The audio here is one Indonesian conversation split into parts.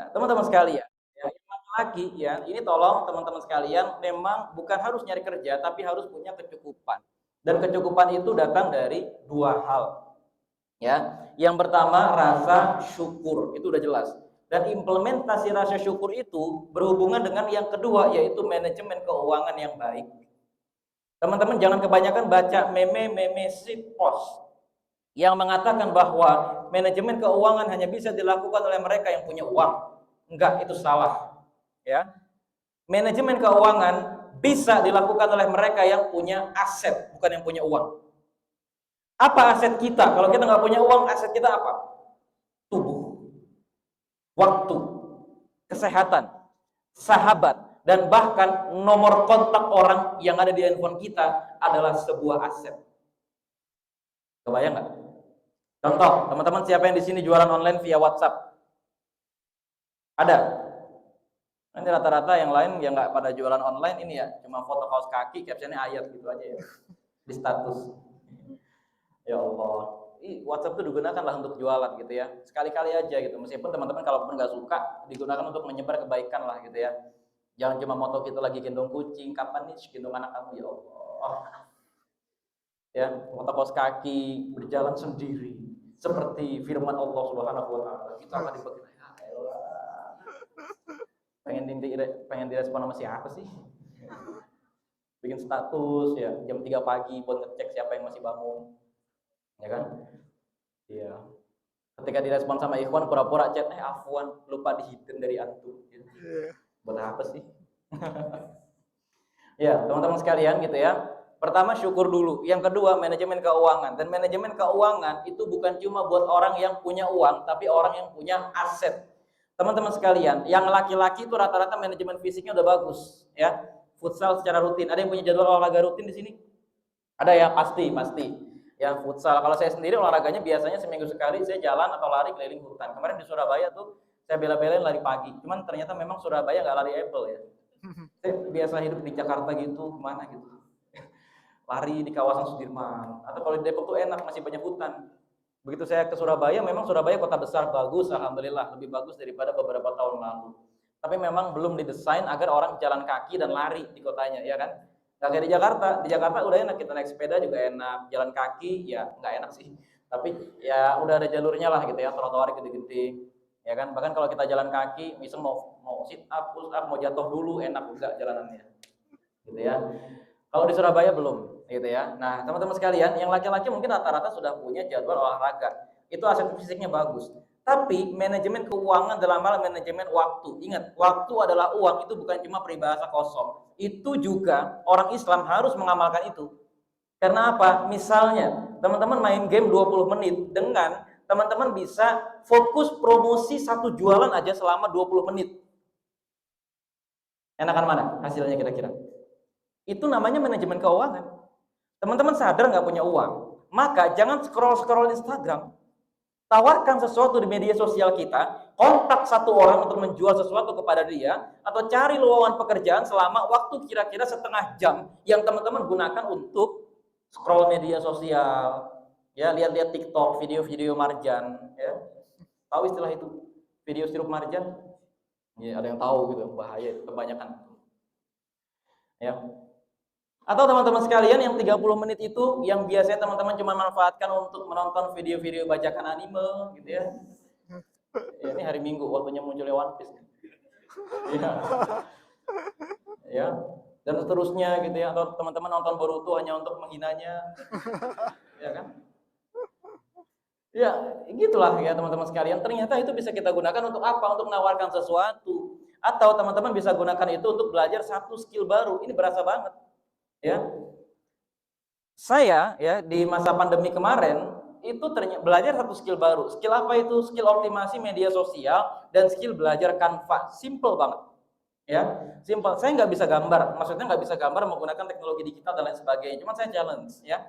Nah, teman-teman sekalian, ya, yang laki-laki ya, ini tolong teman-teman sekalian memang bukan harus nyari kerja, tapi harus punya kecukupan. Dan kecukupan itu datang dari dua hal, ya. Yang pertama rasa syukur, itu udah jelas. Dan implementasi rasa syukur itu berhubungan dengan yang kedua, yaitu manajemen keuangan yang baik. Teman-teman jangan kebanyakan baca meme-meme post yang mengatakan bahwa manajemen keuangan hanya bisa dilakukan oleh mereka yang punya uang. Enggak, itu salah. Ya. Manajemen keuangan bisa dilakukan oleh mereka yang punya aset, bukan yang punya uang. Apa aset kita? Kalau kita nggak punya uang, aset kita apa? Tubuh, waktu, kesehatan, sahabat, dan bahkan nomor kontak orang yang ada di handphone kita adalah sebuah aset. Kebayang nggak? Contoh, teman-teman siapa yang di sini jualan online via WhatsApp? Ada? Nanti rata-rata yang lain yang nggak pada jualan online ini ya, cuma foto kaos kaki, captionnya ayat gitu aja ya di status. Ya Allah, WhatsApp itu digunakanlah untuk jualan gitu ya, sekali-kali aja gitu. Meskipun teman-teman kalaupun nggak suka, digunakan untuk menyebar kebaikan lah gitu ya. Jangan cuma moto kita lagi gendong kucing, kapan nih gendong anak kamu, ya Allah. Ya, foto kaos kaki, berjalan sendiri, seperti firman Allah Subhanahu Wa Taala. Kita akan dibagi. Pengen direspon sama siapa sih? Bikin status ya jam 3 pagi buat ngecek siapa yang masih bangun, ya kan? Iya. Ketika direspon sama ikhwan pura-pura chat, afwan lupa dihidden dari antum. Buat apa sih? Ya, teman-teman sekalian gitu ya. Pertama syukur dulu. Yang kedua manajemen keuangan. Dan manajemen keuangan itu bukan cuma buat orang yang punya uang, tapi orang yang punya aset. Teman-teman sekalian, yang laki-laki itu rata-rata manajemen fisiknya udah bagus, ya. Futsal secara rutin. Ada yang punya jadwal olahraga rutin di sini? Ada ya, pasti. Ya, futsal. Kalau saya sendiri olahraganya biasanya seminggu sekali saya jalan atau lari keliling hutan. Kemarin di Surabaya tuh saya bela-belain lari pagi. Cuman ternyata memang Surabaya nggak lari Apple ya. Saya biasa hidup di Jakarta gitu, kemana gitu. Lari di kawasan Sudirman. Atau kalau di Depok tuh enak, masih banyak hutan. Begitu saya ke Surabaya, memang Surabaya kota besar, bagus, alhamdulillah, lebih bagus daripada beberapa tahun lalu. Tapi memang belum didesain agar orang jalan kaki dan lari di kotanya, ya kan? Nggak kayak di Jakarta. Di Jakarta udah enak, kita naik sepeda juga enak, jalan kaki ya nggak enak sih. Tapi ya udah ada jalurnya lah gitu ya, trotoar gede-gede, ya kan? Bahkan kalau kita jalan kaki, misal mau sit up, push up, mau jatuh dulu enak juga jalanannya, gitu ya. Kalau di Surabaya belum, gitu ya. Nah, teman-teman sekalian, yang laki-laki mungkin rata-rata sudah punya jadwal olahraga. Itu aset fisiknya bagus. Tapi manajemen keuangan dalam hal manajemen waktu. Ingat, waktu adalah uang, itu bukan cuma peribahasa kosong. Itu juga orang Islam harus mengamalkan itu. Karena apa? Misalnya, teman-teman main game 20 menit dengan teman-teman bisa fokus promosi satu jualan aja selama 20 menit. Enakan mana hasilnya kira-kira? Itu namanya manajemen keuangan. Teman-teman sadar nggak punya uang, maka jangan scroll Instagram. Tawarkan sesuatu di media sosial kita, kontak satu orang untuk menjual sesuatu kepada dia, atau cari lowongan pekerjaan selama waktu kira-kira setengah jam yang teman-teman gunakan untuk scroll media sosial, ya lihat-lihat TikTok, video-video marjan, ya. Tahu istilah itu? Video sirup marjan? Ya, ada yang tahu gitu, bahaya itu kebanyakan. Ya, atau teman-teman sekalian yang 30 menit itu yang biasanya teman-teman cuma manfaatkan untuk menonton video-video bajakan anime gitu ya. Ya ini hari Minggu waktunya munculnya One Piece. Ya. Ya. Dan seterusnya gitu ya. Atau teman-teman nonton Boruto hanya untuk menghinanya. Ya kan? Ya, gitulah ya teman-teman sekalian. Ternyata itu bisa kita gunakan untuk apa? Untuk menawarkan sesuatu. Atau teman-teman bisa gunakan itu untuk belajar satu skill baru. Ini berasa banget. Ya, saya ya di masa pandemi kemarin itu belajar satu skill baru. Skill apa itu? Skill optimasi media sosial dan skill belajar Canva. Simple banget. Ya, simple. Saya nggak bisa gambar. Maksudnya nggak bisa gambar menggunakan teknologi digital dan lain sebagainya. Cuman saya challenge ya.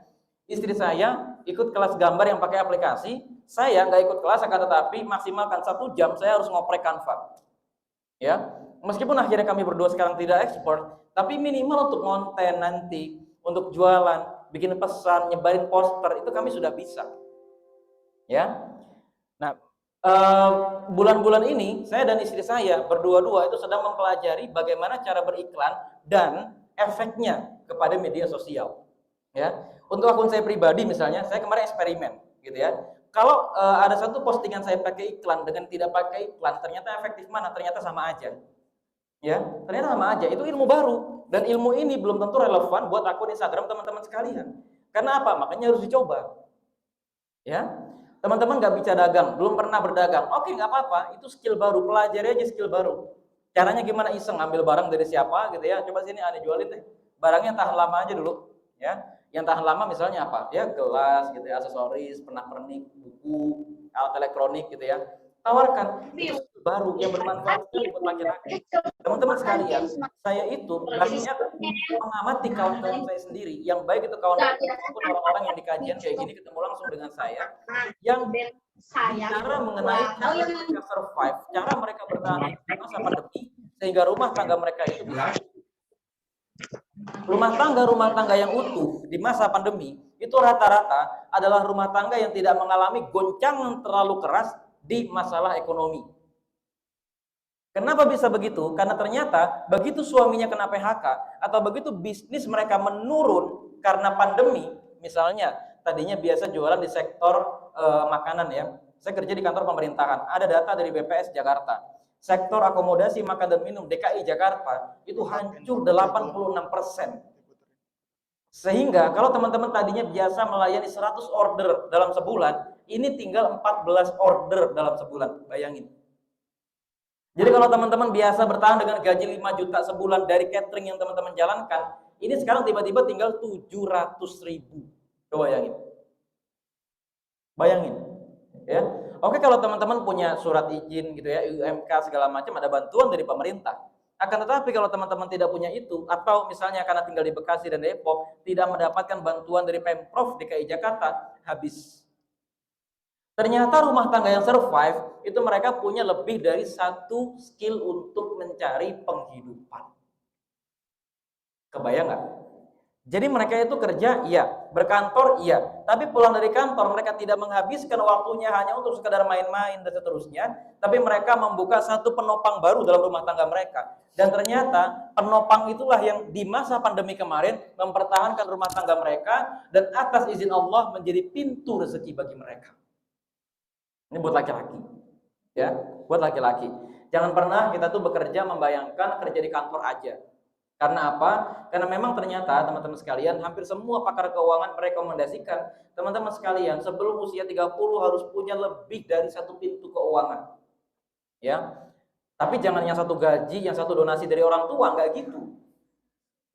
Istri saya ikut kelas gambar yang pakai aplikasi. Saya nggak ikut kelas, akan tetapi maksimalkan 1 jam saya harus ngoprek Canva. Ya, meskipun akhirnya kami berdua sekarang tidak ekspor, tapi minimal untuk konten nanti, untuk jualan, bikin pesan, nyebarin poster, itu kami sudah bisa. Ya. Nah, bulan-bulan ini saya dan istri saya berdua-dua itu sedang mempelajari bagaimana cara beriklan dan efeknya kepada media sosial. Ya, untuk akun saya pribadi misalnya, saya kemarin eksperimen, gitu ya. Kalau ada satu postingan saya pakai iklan dengan tidak pakai iklan, ternyata efektif mana? Ternyata sama aja. Ya, ternyata sama aja. Itu ilmu baru dan ilmu ini belum tentu relevan buat akun Instagram teman-teman sekalian. Karena apa? Makanya harus dicoba. Ya, teman-teman nggak bisa dagang, belum pernah berdagang. Oke, nggak apa-apa, itu skill baru, pelajari aja skill baru. Caranya gimana? Iseng ngambil barang dari siapa gitu ya, coba sini aneh jualin deh. Barangnya tahan lama aja dulu, ya. Yang tahan lama misalnya apa? Ya gelas gitu ya, aksesoris, pernak-pernik, buku, alat elektronik gitu ya. Tawarkan, itu skill baru yang bermanfaat sekali buat laki-laki. Teman-teman sekalian, saya itu banyak mengamati kawan-kawan saya sendiri, yang baik itu kawan-kawan maupun orang-orang yang di kajian kayak gini ketemu langsung dengan saya, yang bicara mengenai cara mereka survive, cara mereka bertahan di masa pandemi, sehingga rumah tangga mereka itu bisa rumah tangga yang utuh di masa pandemi itu rata-rata adalah rumah tangga yang tidak mengalami goncangan terlalu keras di masalah ekonomi. Kenapa bisa begitu? Karena ternyata begitu suaminya kena PHK atau begitu bisnis mereka menurun karena pandemi, misalnya tadinya biasa jualan di sektor makanan ya. Saya kerja di kantor pemerintahan, ada data dari BPS Jakarta. Sektor akomodasi makan dan minum DKI Jakarta itu hancur 86%. Sehingga kalau teman-teman tadinya biasa melayani 100 order dalam sebulan, ini tinggal 14 order dalam sebulan. Bayangin. Jadi kalau teman-teman biasa bertahan dengan gaji 5 juta sebulan dari catering yang teman-teman jalankan, ini sekarang tiba-tiba tinggal 700.000. Coba bayangin. Bayangin. Ya. Oke, kalau teman-teman punya surat izin gitu ya, UMK segala macam, ada bantuan dari pemerintah. Akan tetapi kalau teman-teman tidak punya itu, atau misalnya karena tinggal di Bekasi dan Depok, tidak mendapatkan bantuan dari Pemprov DKI Jakarta, habis. Ternyata rumah tangga yang survive itu mereka punya lebih dari satu skill untuk mencari penghidupan. Kebayang nggak? Jadi mereka itu kerja, iya, berkantor, iya, tapi pulang dari kantor mereka tidak menghabiskan waktunya hanya untuk sekedar main-main dan seterusnya, tapi mereka membuka satu penopang baru dalam rumah tangga mereka. Dan ternyata penopang itulah yang di masa pandemi kemarin mempertahankan rumah tangga mereka dan atas izin Allah menjadi pintu rezeki bagi mereka. Ini buat laki-laki. Ya, buat laki-laki. Jangan pernah kita tuh bekerja membayangkan kerja di kantor aja. Karena apa? Karena memang ternyata teman-teman sekalian, hampir semua pakar keuangan merekomendasikan teman-teman sekalian sebelum usia 30 harus punya lebih dari satu pintu keuangan. Ya. Tapi jangan yang satu gaji, yang satu donasi dari orang tua, enggak gitu.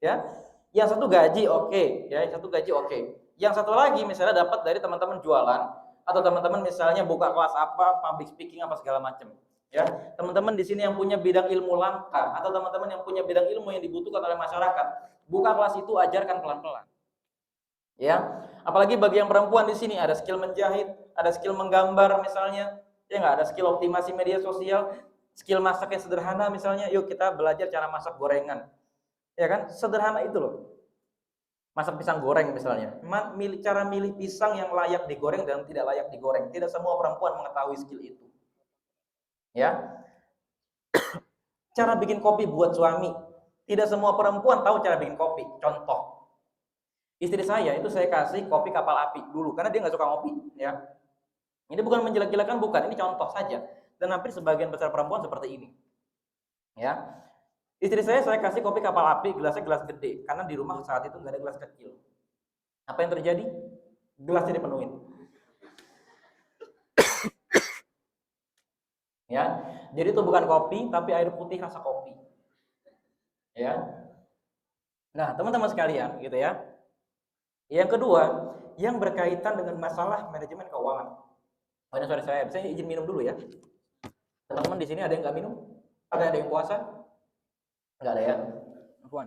Ya. Yang satu gaji oke, ya, yang satu gaji oke. Yang satu lagi misalnya dapat dari teman-teman jualan atau teman-teman misalnya buka kelas apa, public speaking apa segala macam. Ya, teman-teman di sini yang punya bidang ilmu langka atau teman-teman yang punya bidang ilmu yang dibutuhkan oleh masyarakat, buka kelas itu, ajarkan pelan-pelan. Ya, apalagi bagi yang perempuan di sini ada skill menjahit, ada skill menggambar misalnya, ya nggak, ada skill optimasi media sosial, skill masak yang sederhana misalnya, yuk kita belajar cara masak gorengan. Ya kan, sederhana itu loh. Masak pisang goreng misalnya, cara milih pisang yang layak digoreng dan tidak layak digoreng. Tidak semua perempuan mengetahui skill itu. Ya, cara bikin kopi buat suami. Tidak semua perempuan tahu cara bikin kopi. Contoh, istri saya itu saya kasih kopi kapal api dulu karena dia nggak suka ngopi. Ya, ini bukan menjelek-jelekan, bukan. Ini contoh saja. Dan hampir sebagian besar perempuan seperti ini. Ya, istri saya kasih kopi kapal api, gelasnya gelas gede karena di rumah saat itu nggak ada gelas kecil. Apa yang terjadi? Gelasnya dipenuhin. Ya, jadi itu bukan kopi tapi air putih rasa kopi. Ya. Nah, teman-teman sekalian, gitu ya. Yang kedua, yang berkaitan dengan masalah manajemen keuangan. Oh, ini sorry saya izin minum dulu ya. Teman-teman di sini ada yang nggak minum? Ada yang puasa? Nggak ada ya? Puan.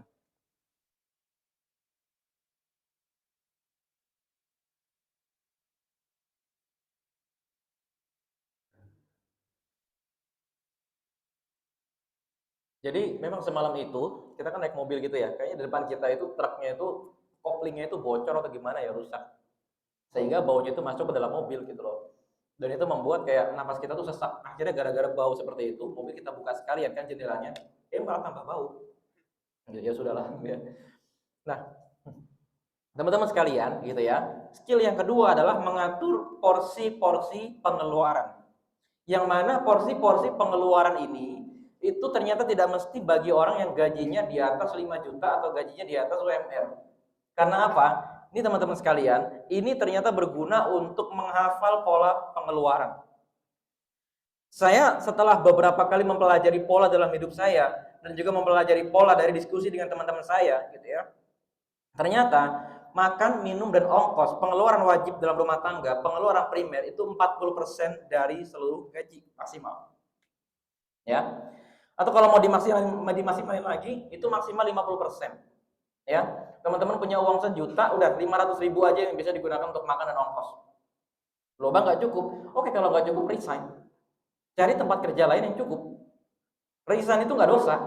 Jadi memang semalam itu kita kan naik mobil gitu ya. Kayaknya di depan kita itu truknya itu koplingnya itu bocor atau gimana ya, rusak. Sehingga baunya itu masuk ke dalam mobil gitu loh. Dan itu membuat kayak napas kita tuh sesak. Akhirnya gara-gara bau seperti itu, mobil kita buka sekalian kan jendelanya, malah tambah bau. Ya sudahlah ya. Nah, teman-teman sekalian gitu ya. Skill yang kedua adalah mengatur porsi-porsi pengeluaran. Yang mana porsi-porsi pengeluaran ini itu ternyata tidak mesti bagi orang yang gajinya di atas 5 juta atau gajinya di atas UMR. Karena apa? Ini teman-teman sekalian, ini ternyata berguna untuk menghafal pola pengeluaran. Saya setelah beberapa kali mempelajari pola dalam hidup saya dan juga mempelajari pola dari diskusi dengan teman-teman saya gitu ya. Ternyata makan, minum dan ongkos, pengeluaran wajib dalam rumah tangga, pengeluaran primer itu 40% dari seluruh gaji maksimal. Ya. Atau kalau mau dimaksimalin lagi, itu maksimal 50%. Ya. Teman-teman punya uang 1 juta, udah 500.000 aja yang bisa digunakan untuk makan dan ongkos. Loh, Bang, nggak cukup. Oke, kalau nggak cukup resign. Cari tempat kerja lain yang cukup. Resign itu nggak dosa.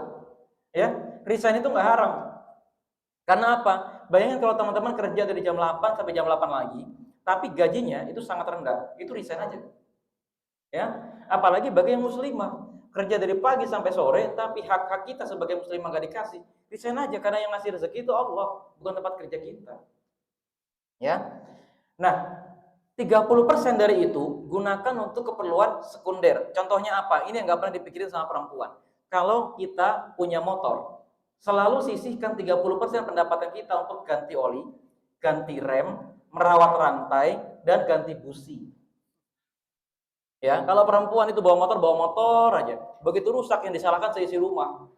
Ya, resign itu nggak haram. Karena apa? Bayangin kalau teman-teman kerja dari jam 8 sampai jam 8 lagi, tapi gajinya itu sangat rendah. Itu resign aja. Ya, apalagi bagi yang muslimah, kerja dari pagi sampai sore, tapi hak-hak kita sebagai muslimah nggak dikasih. Resign aja, karena yang ngasih rezeki itu Allah, bukan tempat kerja kita. Ya. Nah, 30% dari itu gunakan untuk keperluan sekunder. Contohnya apa? Ini yang nggak pernah dipikirin sama perempuan. Kalau kita punya motor, selalu sisihkan 30% pendapatan kita untuk ganti oli, ganti rem, merawat rantai, dan ganti busi. Ya, kalau perempuan itu bawa motor aja. Begitu rusak yang disalahkan seisi rumah.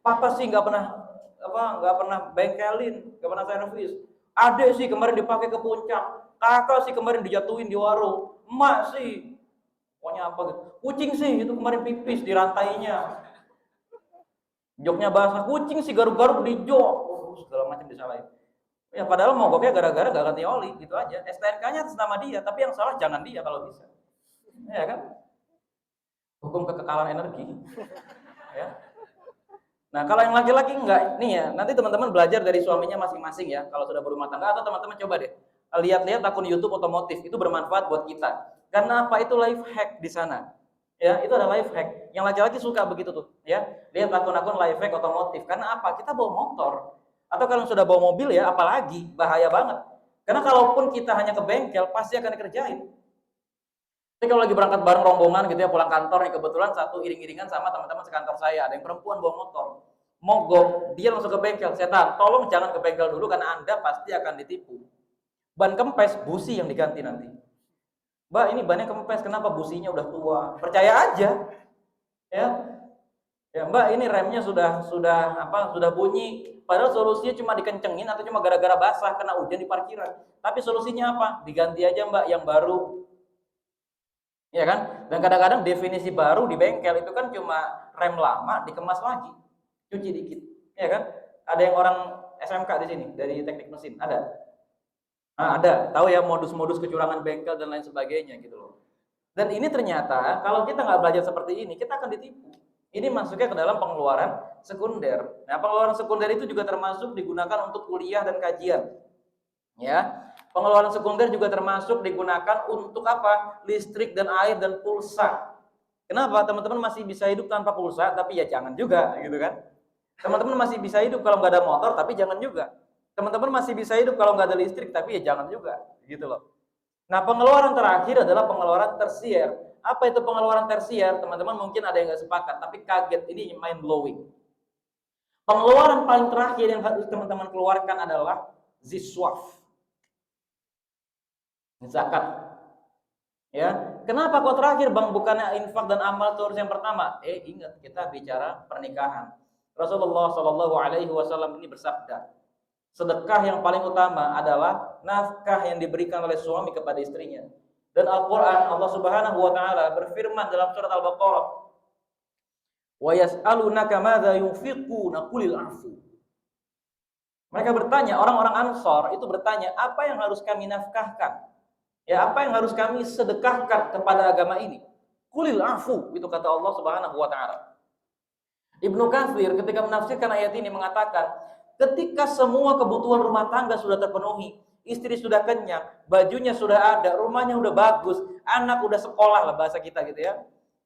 Papa sih nggak pernah bengkelin, nggak pernah servis. Adek sih kemarin dipakai ke puncak. Kakak sih kemarin dijatuhin di warung. Emak sih, pokoknya apa gitu. Kucing sih itu kemarin pipis di rantainya. Joknya basah. Kucing sih garuk-garuk di jok. Segala macam disalahin. Ya padahal mogoknya gara-gara gak ganti oli gitu aja. STNK-nya atas nama dia, tapi yang salah jangan dia kalau bisa. Ya kan? Hukum kekekalan energi. Ya. Nah, kalau yang laki-laki enggak, nih ya, nanti teman-teman belajar dari suaminya masing-masing ya, kalau sudah berumah tangga, atau teman-teman coba deh, lihat-lihat akun YouTube otomotif, itu bermanfaat buat kita. Karena apa? Itu life hack di sana. Ya, itu ada life hack. Yang laki-laki suka begitu tuh, ya. Lihat akun-akun life hack otomotif. Karena apa? Kita bawa motor. Atau kalau sudah bawa mobil ya, apalagi bahaya banget. Karena kalaupun kita hanya ke bengkel, pasti akan dikerjain. Tapi kalau lagi berangkat bareng rombongan gitu ya, pulang kantor nih, kebetulan satu iring-iringan sama teman-teman sekantor saya, ada yang perempuan bawa motor, mogok, dia langsung ke bengkel. Setan, tolong jangan ke bengkel dulu karena Anda pasti akan ditipu. Ban kempes, busi yang diganti nanti. Mbak, ini bannya kempes, kenapa businya udah tua? Percaya aja. Ya. Ya, Mbak, ini remnya sudah bunyi. Padahal solusinya cuma dikencengin atau cuma gara-gara basah kena hujan di parkiran. Tapi solusinya apa? Diganti aja, Mbak, yang baru. Ya kan? Dan kadang-kadang definisi baru di bengkel itu kan cuma rem lama dikemas lagi, cuci dikit, ya kan? Ada yang orang SMK di sini dari teknik mesin, ada? Nah, ada, tahu ya modus-modus kecurangan bengkel dan lain sebagainya gitu loh. Dan ini ternyata kalau kita nggak belajar seperti ini, kita akan ditipu. Ini masuknya ke dalam pengeluaran sekunder. Nah, pengeluaran sekunder itu juga termasuk digunakan untuk kuliah dan kajian. Ya. Pengeluaran sekunder juga termasuk digunakan untuk apa? Listrik dan air dan pulsa. Kenapa? Teman-teman masih bisa hidup tanpa pulsa, tapi ya jangan juga, gitu kan? Teman-teman masih bisa hidup kalau nggak ada motor, tapi jangan juga. Teman-teman masih bisa hidup kalau nggak ada listrik, tapi ya jangan juga, gitu loh. Nah, pengeluaran terakhir adalah pengeluaran tersier. Apa itu pengeluaran tersier? Teman-teman mungkin ada yang nggak sepakat, tapi kaget, ini mind blowing. Pengeluaran paling terakhir yang harus teman-teman keluarkan adalah ziswaf. Zakat. Ya, kenapa kok terakhir Bang? Bukannya infak dan amal itu harus yang pertama? Ingat kita bicara pernikahan. Rasulullah Shallallahu Alaihi Wasallam ini bersabda, sedekah yang paling utama adalah nafkah yang diberikan oleh suami kepada istrinya. Dan Al-Quran Allah Subhanahu Wa Taala berfirman dalam surat Al-Baqarah, wa yas'alunaka madza yunfiquna qulil afu. Mereka bertanya, orang-orang Ansor itu bertanya, apa yang harus kami nafkahkan? Ya, apa yang harus kami sedekahkan kepada agama ini? Qulil afu, itu kata Allah Subhanahu wa taala. Ibnu Katsir ketika menafsirkan ayat ini mengatakan, ketika semua kebutuhan rumah tangga sudah terpenuhi, istri sudah kenyang, bajunya sudah ada, rumahnya udah bagus, anak udah sekolah lah bahasa kita gitu ya.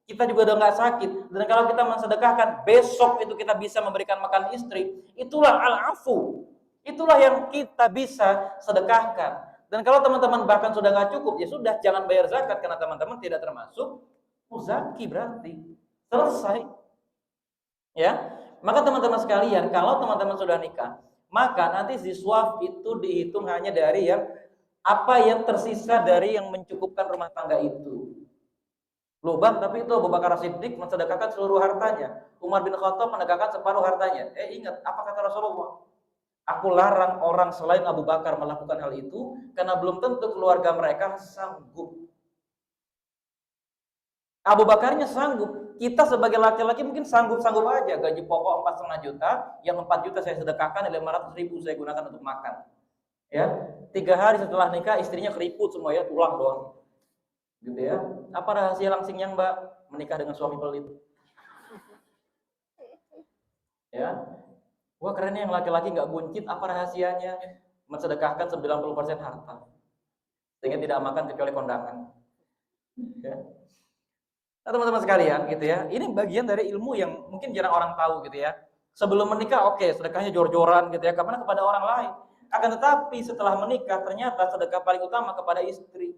Kita juga udah nggak sakit. Dan kalau kita mensedekahkan, besok itu kita bisa memberikan makan istri. Itulah al-afu. Itulah yang kita bisa sedekahkan. Dan kalau teman-teman bahkan sudah nggak cukup, ya sudah jangan bayar zakat karena teman-teman tidak termasuk muzaki berarti. Selesai. Ya. Maka teman-teman sekalian, kalau teman-teman sudah nikah, maka nanti ziswaf itu dihitung hanya dari yang apa yang tersisa dari yang mencukupkan rumah tangga itu. Loh bang, tapi itu Abu Bakar Siddiq mensedekahkan seluruh hartanya. Umar bin Khattab mensedekahkan separuh hartanya. Ingat, apa kata Rasulullah? Aku larang orang selain Abu Bakar melakukan hal itu, karena belum tentu keluarga mereka sanggup. Abu Bakarnya sanggup. Kita sebagai laki-laki mungkin sanggup-sanggup aja. Gaji pokok 4,5 juta, yang 4 juta saya sedekahkan, 500.000 saya gunakan untuk makan. Ya, 3 hari setelah nikah istrinya keriput semua ya, tulang doang. Gitu ya. Apa rahasia langsingnya Mbak menikah dengan suami pelit? Ya. Wah kerennya yang laki-laki nggak buncit, apa rahasianya? Mensedekahkan 90% harta. Sehingga tidak makan kecuali kondangan. Ya. Nah, teman-teman sekalian gitu ya. Ini bagian dari ilmu yang mungkin jarang orang tahu gitu ya. Sebelum menikah oke, sedekahnya jor-joran gitu ya, karena kepada orang lain. Akan tetapi setelah menikah ternyata sedekah paling utama kepada istri.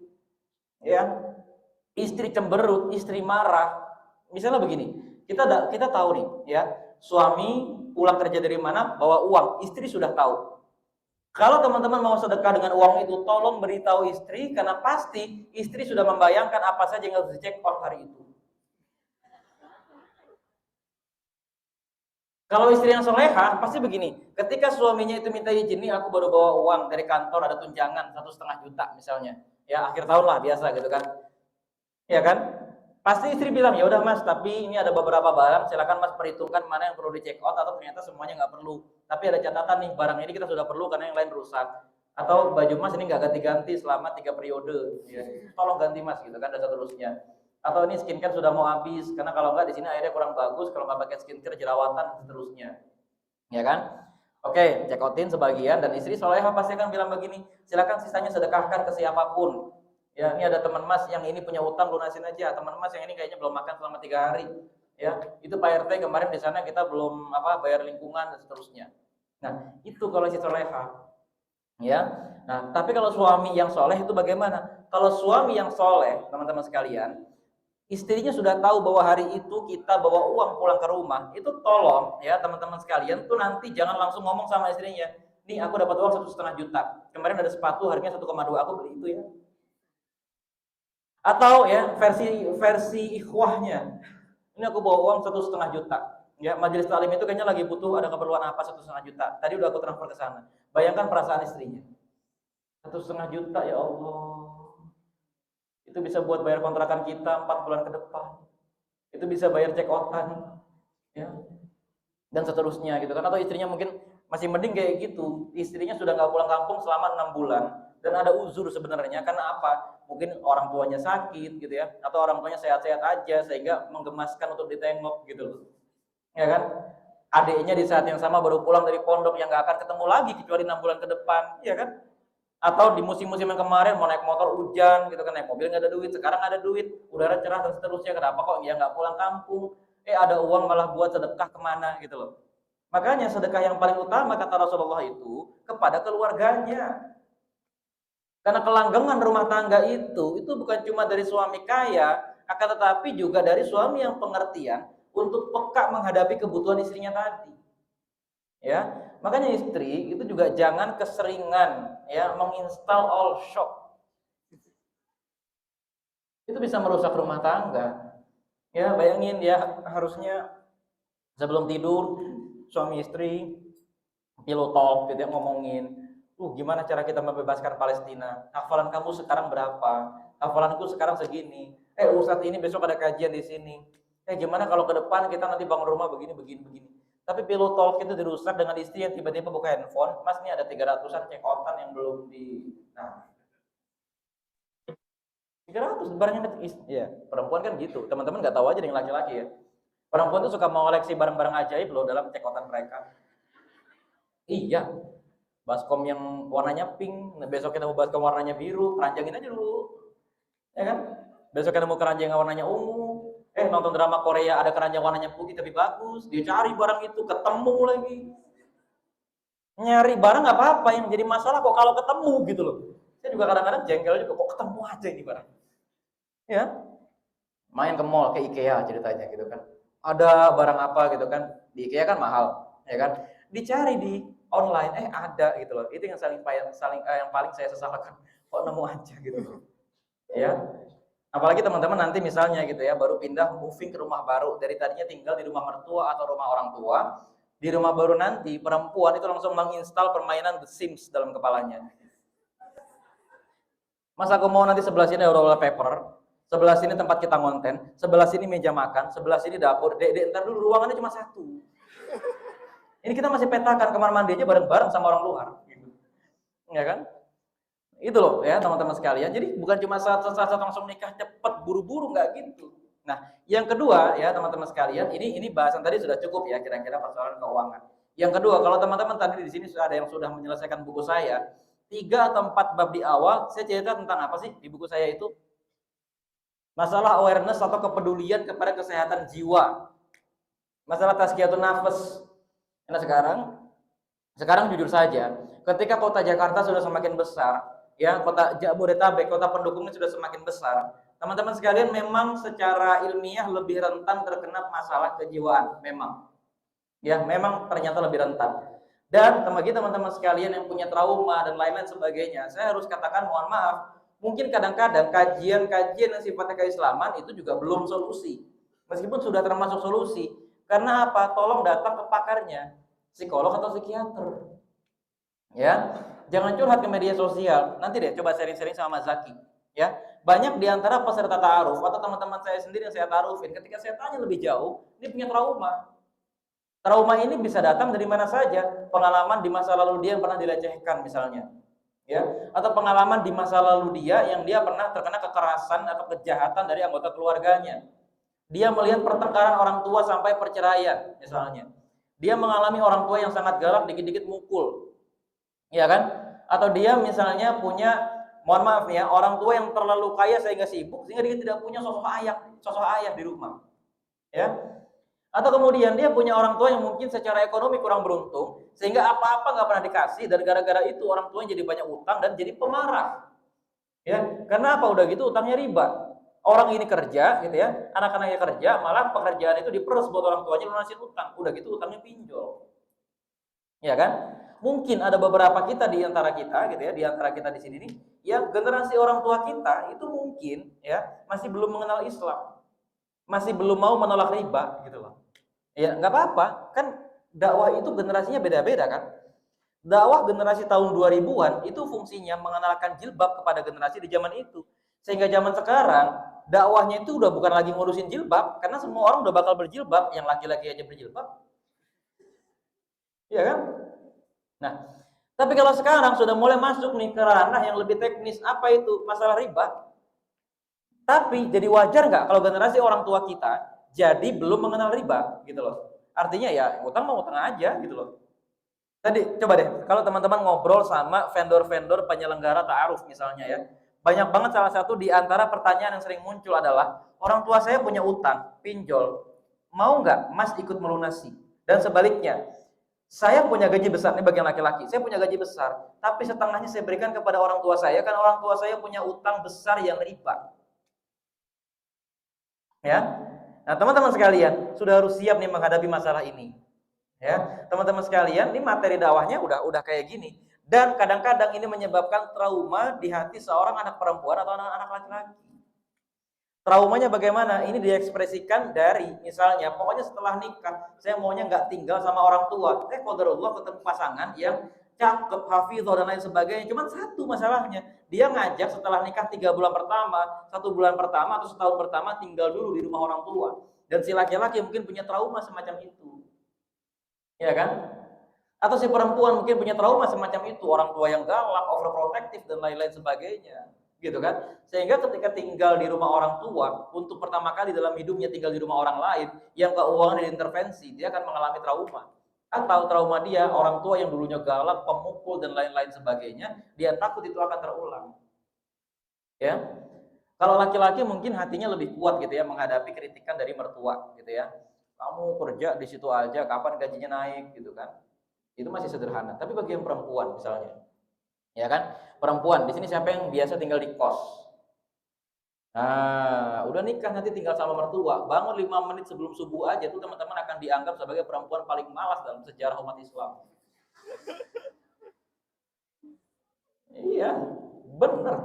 Ya, istri cemberut, istri marah. Misalnya begini, kita tahu nih, ya, suami pulang kerja dari mana bawa uang, istri sudah tahu. Kalau teman-teman mau sedekah dengan uang itu, tolong beritahu istri karena pasti istri sudah membayangkan apa saja yang harus dicek out hari itu. Kalau istri yang soleha pasti begini, ketika suaminya itu minta izin, nih aku baru bawa uang dari kantor ada tunjangan 1,5 juta misalnya, ya akhir tahun lah biasa gitu kan. Ya kan? Pasti istri bilang, ya udah mas, tapi ini ada beberapa barang, silakan mas perhitungkan mana yang perlu di check out atau ternyata semuanya nggak perlu. Tapi ada catatan nih, barang ini kita sudah perlu karena yang lain rusak. Atau baju mas ini nggak ganti-ganti selama 3 periode, ya. Tolong ganti mas gitu kan, dan seterusnya. Atau ini skincare sudah mau habis, karena kalau nggak di sini airnya kurang bagus, kalau nggak pakai skincare jerawatan dan seterusnya. Ya kan? Oke, check outin sebagian dan istri soleha pasti akan bilang begini, silakan sisanya sedekahkan ke siapapun. Ya, ini ada teman mas yang ini punya utang lunasin aja. Teman mas yang ini kayaknya belum makan selama 3 hari. Ya, itu Pak RT kemarin di sana kita belum bayar lingkungan dan seterusnya. Nah, itu kalau si soleha. Ya. Nah, tapi kalau suami yang soleh itu bagaimana? Kalau suami yang soleh, teman-teman sekalian, istrinya sudah tahu bahwa hari itu kita bawa uang pulang ke rumah, itu tolong ya teman-teman sekalian tuh nanti jangan langsung ngomong sama istrinya, nih aku dapat uang 1,5 juta, kemarin ada sepatu harganya 1,2, aku beli itu ya. Atau ya versi ikhwahnya, ini aku bawa uang 1,5 juta, ya majelis taklim itu kayaknya lagi butuh ada keperluan apa 1,5 juta, tadi udah aku transfer ke sana. Bayangkan perasaan istrinya, 1,5 juta ya Allah. Itu bisa buat bayar kontrakan kita 4 bulan ke depan. Itu bisa bayar cek outan, ya. Dan seterusnya gitu kan. Atau istrinya mungkin masih mending kayak gitu. Istrinya sudah nggak pulang kampung selama 6 bulan dan ada uzur sebenarnya karena apa? Mungkin orang tuanya sakit gitu ya, atau orang tuanya sehat-sehat aja sehingga menggemaskan untuk ditengok gitu loh. Ya kan? Adiknya di saat yang sama baru pulang dari pondok yang nggak akan ketemu lagi kecuali 6 bulan ke depan, ya kan? Atau di musim-musim yang kemarin mau naik motor hujan gitu kan, naik mobil nggak ada duit, sekarang ada duit, udara cerah dan seterusnya, kenapa kok dia nggak pulang kampung, ada uang malah buat sedekah kemana gitu loh. Makanya sedekah yang paling utama kata Rasulullah itu kepada keluarganya, karena kelanggengan rumah tangga itu bukan cuma dari suami kaya, akan tetapi juga dari suami yang pengertian untuk peka menghadapi kebutuhan istrinya tadi. Ya, makanya istri itu juga jangan keseringan ya menginstal all shop. Itu bisa merusak rumah tangga. Ya, bayangin ya, harusnya sebelum tidur suami istri pillow talk gitu ya, ngomongin, gimana cara kita membebaskan Palestina? Hafalan kamu sekarang berapa? Hafalanku sekarang segini. Ustadz ini besok ada kajian di sini. Gimana kalau ke depan kita nanti bangun rumah begini begini begini. Tapi pillow talk itu dirusak dengan istri yang tiba-tiba buka handphone, mas ini ada 300-an cek outan yang belum di, nah 300 barangnya, ya perempuan kan gitu, teman-teman nggak tahu aja dengan laki-laki ya, perempuan tuh suka mengoleksi barang-barang ajaib loh dalam cek outan mereka. Iya, Baskom yang warnanya pink, besok kita mau baskom warnanya biru, keranjangin aja dulu, ya kan? Besok kita mau keranjang yang warnanya ungu, nonton drama Korea ada keranjang warnanya putih tapi bagus, dia cari barang itu, ketemu lagi. Nyari barang nggak apa-apa, yang jadi masalah kok kalau ketemu gitu loh. Saya juga kadang-kadang jengkel juga, kok ketemu aja ini barang. Ya, main ke mall, ke IKEA ceritanya gitu kan. Ada barang apa gitu kan, di IKEA kan mahal, ya kan? Dicari di online, ada gitu loh. Itu yang yang paling saya sesalkan. Kok nemu aja gitu loh. Ya. Apalagi teman-teman nanti misalnya gitu ya, baru pindah moving ke rumah baru, dari tadinya tinggal di rumah mertua atau rumah orang tua, di rumah baru nanti perempuan itu langsung menginstal permainan The Sims dalam kepalanya. Masa aku mau nanti sebelah sini ada wallpaper, sebelah sini tempat kita ngonten, sebelah sini meja makan, sebelah sini dapur, dek ntar dulu ruangannya cuma satu. Ini kita masih petakan kamar mandi aja bareng-bareng sama orang luar, gitu. Ya kan? Itu loh ya teman-teman sekalian. Jadi bukan cuma saat langsung nikah cepet buru-buru, nggak gitu. Nah, yang kedua ya teman-teman sekalian, ini bahasan tadi sudah cukup ya kira-kira persoalan keuangan. Yang kedua, kalau teman-teman tadi di sini sudah ada yang sudah menyelesaikan buku saya, 3 atau 4 bab di awal, saya cerita tentang apa sih di buku saya itu? Masalah awareness atau kepedulian kepada kesehatan jiwa. Masalah tazkiyatun nafas. Nah, sekarang jujur saja, ketika kota Jakarta sudah semakin besar, ya kota Jabodetabek, kota pendukungnya sudah semakin besar, teman-teman sekalian memang secara ilmiah lebih rentan terkena masalah kejiwaan, memang ternyata lebih rentan. Dan bagi teman-teman sekalian yang punya trauma dan lain-lain sebagainya, saya harus katakan mohon maaf, mungkin kadang-kadang kajian-kajian yang sifatnya keislaman itu juga belum solusi, meskipun sudah termasuk solusi. Karena apa? Tolong datang ke pakarnya, psikolog atau psikiater. Ya, jangan curhat ke media sosial. Nanti deh coba sharing-sharing sama Mas Zaki. Ya, banyak di antara peserta ta'aruf atau teman-teman saya sendiri yang saya ta'arufin, ketika saya tanya lebih jauh, ini punya trauma. Trauma ini bisa datang dari mana saja. Pengalaman di masa lalu dia yang pernah dilecehkan misalnya. Ya, atau pengalaman di masa lalu dia yang dia pernah terkena kekerasan atau kejahatan dari anggota keluarganya. Dia melihat pertengkaran orang tua sampai perceraian misalnya. Dia mengalami orang tua yang sangat galak, dikit-dikit mukul. Ya kan? Atau dia misalnya punya, mohon maaf ya, orang tua yang terlalu kaya sehingga sibuk sehingga dia tidak punya sosok ayah di rumah. Ya. Atau kemudian dia punya orang tua yang mungkin secara ekonomi kurang beruntung sehingga apa-apa nggak pernah dikasih, dan gara-gara itu orang tuanya jadi banyak utang dan jadi pemarah. Ya, karena apa? Udah gitu utangnya riba. Orang ini kerja gitu ya, anak-anaknya kerja, malah pekerjaan itu diperes buat orang tuanya lunasin utang. Udah gitu utangnya pinjol. Ya kan? Mungkin ada beberapa kita di antara kita gitu ya, di antara kita di sini nih, yang generasi orang tua kita itu mungkin ya masih belum mengenal Islam. Masih belum mau menolak riba gitu loh. Ya, nggak apa-apa, kan dakwah itu generasinya beda-beda kan? Dakwah generasi tahun 2000-an itu fungsinya mengenalkan jilbab kepada generasi di zaman itu. Sehingga zaman sekarang dakwahnya itu udah bukan lagi ngurusin jilbab, karena semua orang udah bakal berjilbab, yang laki-laki aja berjilbab. Iya kan? Nah, tapi kalau sekarang sudah mulai masuk nih ke ranah yang lebih teknis, apa itu? Masalah riba. Tapi jadi wajar nggak kalau generasi orang tua kita jadi belum mengenal riba gitu loh. Artinya ya utang mau utang aja gitu loh. Tadi coba deh kalau teman-teman ngobrol sama vendor-vendor penyelenggara ta'aruf misalnya ya. Banyak banget salah satu di antara pertanyaan yang sering muncul adalah, orang tua saya punya utang, pinjol. Mau nggak Mas ikut melunasi? Dan sebaliknya, saya punya gaji besar, ini bagian laki-laki, saya punya gaji besar, tapi setengahnya saya berikan kepada orang tua saya, kan orang tua saya punya utang besar yang riba. Ya, nah teman-teman sekalian sudah harus siap nih menghadapi masalah ini. Ya, teman-teman sekalian, ini materi dakwahnya udah kayak gini, dan kadang-kadang ini menyebabkan trauma di hati seorang anak perempuan atau anak-anak laki-laki. Traumanya bagaimana? Ini diekspresikan dari misalnya, pokoknya setelah nikah saya maunya nggak tinggal sama orang tua. Qadarullah ketemu pasangan yang cakep, hafizah dan lain sebagainya. Cuman satu masalahnya, dia ngajak setelah nikah 3 bulan pertama, 1 bulan pertama atau setahun pertama tinggal dulu di rumah orang tua. Dan si laki-laki mungkin punya trauma semacam itu. Ya kan? Atau si perempuan mungkin punya trauma semacam itu, orang tua yang galak, overprotective dan lain-lain sebagainya. Gitu kan? Sehingga ketika tinggal di rumah orang tua, untuk pertama kali dalam hidupnya tinggal di rumah orang lain yang keuangan diintervensi, dia akan mengalami trauma. Atau trauma dia, orang tua yang dulunya galak, pemukul dan lain-lain sebagainya, dia takut itu akan terulang. Ya. Kalau laki-laki mungkin hatinya lebih kuat gitu ya menghadapi kritikan dari mertua gitu ya. Kamu kerja di situ aja, kapan gajinya naik gitu kan. Itu masih sederhana. Tapi bagi yang perempuan misalnya, ya kan? Perempuan, di sini siapa yang biasa tinggal di kos? Nah, udah nikah nanti tinggal sama mertua. Bangun 5 menit sebelum subuh aja tuh teman-teman akan dianggap sebagai perempuan paling malas dalam sejarah umat Islam. Iya, bener.